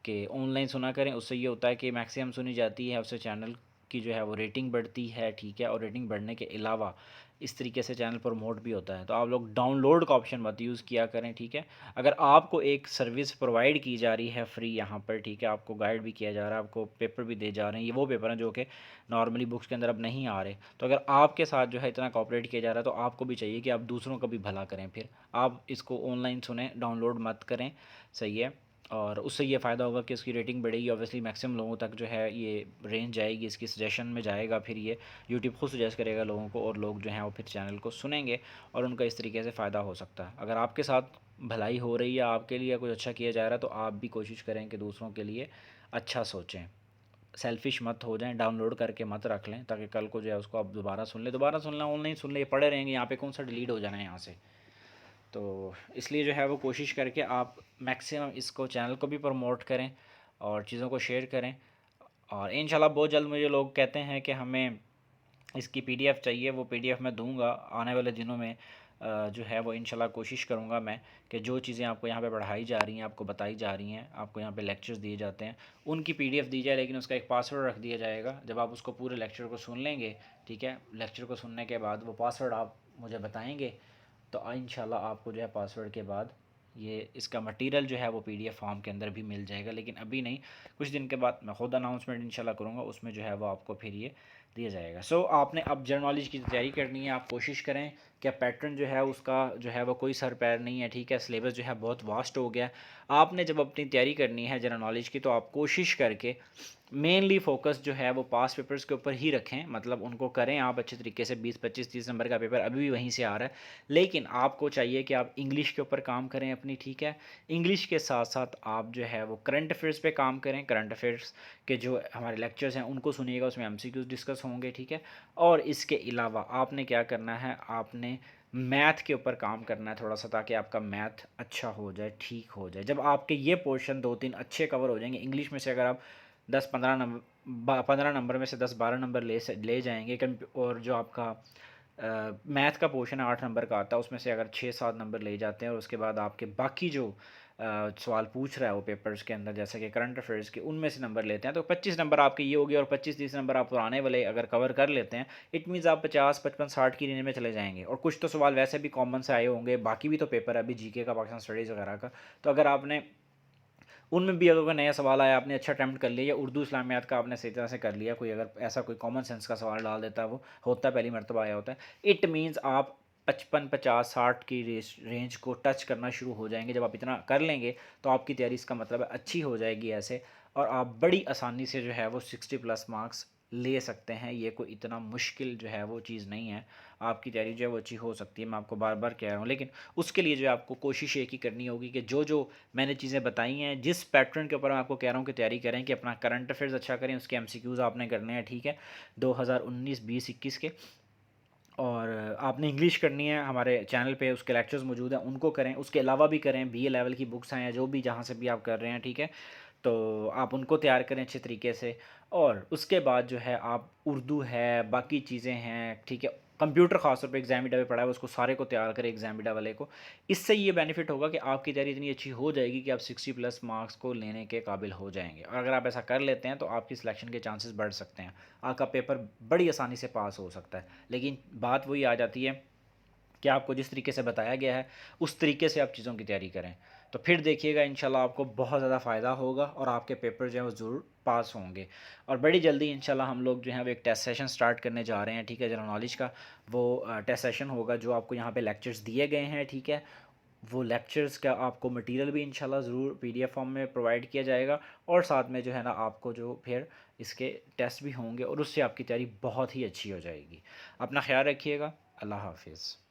कि ऑनलाइन सुना करें। उससे ये होता है कि मैक्सिमम सुनी जाती है, उससे चैनल की जो है वो रेटिंग बढ़ती है, ठीक है। और रेटिंग बढ़ने के अलावा इस तरीके से चैनल प्रमोट भी होता है। तो आप लोग डाउनलोड का ऑप्शन मत यूज़ किया करें, ठीक है। अगर आपको एक सर्विस प्रोवाइड की जा रही है फ्री यहाँ पर, ठीक है, आपको गाइड भी किया जा रहा है, आपको पेपर भी दे जा रहे हैं, ये वो पेपर हैं जो कि नॉर्मली बुक्स के अंदर अब नहीं आ रहे। तो अगर आपके साथ जो है इतना कॉपरेट किया जा रहा है, तो आपको भी चाहिए कि आप दूसरों का भी भला करें। फिर आप इसको ऑनलाइन सुने, डाउनलोड मत करें, सही है। और उससे ये फ़ायदा होगा कि उसकी रेटिंग बढ़ेगी, ऑब्वियसली मैक्सिमम लोगों तक जो है ये रेंज जाएगी, इसकी सजेशन में जाएगा, फिर ये यूट्यूब खुद सजेस्ट करेगा लोगों को, और लोग जो हैं वो फिर चैनल को सुनेंगे और उनका इस तरीके से फ़ायदा हो सकता है। अगर आपके साथ भलाई हो रही है, आपके लिए कुछ अच्छा किया जा रहा है, तो आप भी कोशिश करें कि दूसरों के लिए अच्छा सोचें, सेल्फिश मत हो जाएं, डाउनलोड करके मत रख लें ताकि कल को जो है उसको आप दोबारा सुन लें, दोबारा सुन लें, ऑनलाइन सुन लें, ये पड़े रहेंगे यहाँ पे, कौन सा डिलीट हो जाना है यहाँ से। तो इसलिए जो है वो कोशिश करके आप मैक्सिमम इसको चैनल को भी प्रमोट करें और चीज़ों को शेयर करें। और इंशाल्लाह बहुत जल्द मुझे लोग कहते हैं कि हमें इसकी पीडीएफ चाहिए, वो पीडीएफ मैं दूंगा आने वाले दिनों में। जो है वो इंशाल्लाह कोशिश करूंगा मैं कि जो चीज़ें आपको यहाँ पे पढ़ाई जा रही हैं, आपको बताई जा रही हैं, आपको यहाँ पे लेक्चर्स दिए जाते हैं, उनकी पीडीएफ दी जाए, लेकिन उसका एक पासवर्ड रख दिया जाएगा। जब आप उसको पूरे लेक्चर को सुन लेंगे, ठीक है, लेक्चर को सुनने के बाद वो पासवर्ड आप मुझे बताएंगे, तो इंशाल्लाह आपको जो है पासवर्ड के बाद ये इसका मटेरियल जो है वो पीडीएफ फॉर्म के अंदर भी मिल जाएगा। लेकिन अभी नहीं, कुछ दिन के बाद मैं खुद अनाउंसमेंट इंशाल्लाह करूँगा, उसमें जो है वो आपको फिर ये दिया जाएगा। सो आपने अब जनरल नॉलेज की तैयारी करनी है, आप कोशिश करें कि पैटर्न जो है उसका जो है वो कोई सर पैर नहीं है, ठीक है। सिलेबस जो है बहुत वास्ट हो गया। आपने जब अपनी तैयारी करनी है जनरल नॉलेज की, तो आप कोशिश करके मेनली फोकस जो है वो पास पेपर्स के ऊपर ही रखें, मतलब उनको करें आप अच्छे तरीके से। 20 25 30 नंबर का पेपर अभी भी वहीं से आ रहा है, लेकिन आपको चाहिए कि आप इंग्लिश के ऊपर काम करें अपनी, ठीक है। इंग्लिश के साथ साथ आप जो है वो करंट अफेयर्स पे काम करें, करंट अफेयर्स के जो हमारे लेक्चर्स हैं उनको सुनिएगा, उसमें एमसीक्यूज डिस्कस होंगे, ठीक है। और इसके अलावा आपने क्या करना है, आपने मैथ के ऊपर काम करना है थोड़ा सा, ताकि आपका मैथ अच्छा हो जाए, ठीक हो जाए। जब आपके ये पोर्शन 2 3 अच्छे कवर हो जाएंगे इंग्लिश में से, अगर आप 10 15 नंबर 15 नंबर में से 10 12 नंबर ले जाएंगे, और जो आपका मैथ का पोर्शन है 8 नंबर का आता है, उसमें से अगर 6 7 नंबर ले जाते हैं, और उसके बाद आपके बाकी जो सवाल पूछ रहा है वो पेपर्स के अंदर, जैसे कि करंट अफेयर्स के, उनमें से नंबर लेते हैं, तो 25 नंबर आपके ये हो गए, और 25 30 नंबर आप पुराने वाले अगर कवर कर लेते हैं, इट मीन्स आप 50 55 60 की रेंज में चले जाएंगे। और कुछ तो सवाल वैसे भी कॉमन से आए होंगे, बाकी भी तो पेपर है अभी जीके का, पाकिस्तान स्टडीज़ वगैरह का। तो अगर आपने उनमें भी अगर कोई नया सवाल आया, आपने अच्छा अटैम्प्ट कर लिया, या उर्दू इस्लामियात का आपने सही तरह से कर लिया, कोई अगर ऐसा कोई कॉमन सेंस का सवाल डाल देता है, वो होता है पहली मरतबा आया होता है, इट मीन्स आप 55 50 60 की रेंज को टच करना शुरू हो जाएंगे। जब आप इतना कर लेंगे तो आपकी तैयारी इसका मतलब है अच्छी हो जाएगी ऐसे, और आप बड़ी आसानी से जो है वो 60+ मार्क्स ले सकते हैं। ये कोई इतना मुश्किल जो है वो चीज़ नहीं है, आपकी तैयारी जो है वो अच्छी हो सकती है, मैं आपको बार बार कह रहा हूँ। लेकिन उसके लिए जो है आपको कोशिश एक ही करनी होगी कि जो जो मैंने चीज़ें बताई हैं, जिस पैटर्न के ऊपर मैं आपको कह रहा हूँ कि तैयारी करें, कि अपना करंट अफेयर्स अच्छा करें, उसके एमसीक्यूज़ आपने करने हैं, ठीक है, 2019 20 21 के। और आपने इंग्लिश करनी है, हमारे चैनल पे उसके लेक्चर्स मौजूद हैं, उनको करें। उसके अलावा भी करें, बीए लेवल की बुक्स हैं या जो भी जहाँ से भी आप कर रहे हैं, ठीक है। तो आप उनको तैयार करें अच्छे तरीके से। और उसके बाद जो है आप उर्दू है, बाकी चीज़ें हैं, ठीक है, कंप्यूटर ख़ास तौर पे एग्जामिडा में पढ़ा है उसको सारे को तैयार करें एग्जामिडा वाले को। इससे ये बेनिफिट होगा कि आपकी तैयारी इतनी अच्छी हो जाएगी कि आप 60+ मार्क्स को लेने के काबिल हो जाएंगे। और अगर आप ऐसा कर लेते हैं तो आपकी सिलेक्शन के चांसेस बढ़ सकते हैं, आपका पेपर बड़ी आसानी से पास हो सकता है। लेकिन बात वही आ जाती है कि आपको जिस तरीके से बताया गया है उस तरीके से आप चीज़ों की तैयारी करें, तो फिर देखिएगा इंशाल्लाह आपको बहुत ज़्यादा फ़ायदा होगा और आपके पेपर जो है वो ज़रूर पास होंगे। और बड़ी जल्दी इंशाल्लाह हम लोग जो है वो एक टेस्ट सेशन स्टार्ट करने जा रहे हैं, ठीक है, जनरल नॉलेज का। वो टेस्ट सेशन होगा जो आपको यहाँ पे लेक्चर्स दिए गए हैं, ठीक है, वो लेक्चर्स का आपको मटेरियल भी इंशाल्लाह ज़रूर पीडीएफ फॉर्म में प्रोवाइड किया जाएगा। और साथ में जो है ना आपको जो फिर इसके टेस्ट भी होंगे और उससे आपकी तैयारी बहुत ही अच्छी हो जाएगी। अपना ख्याल रखिएगा। अल्लाह हाफिज़।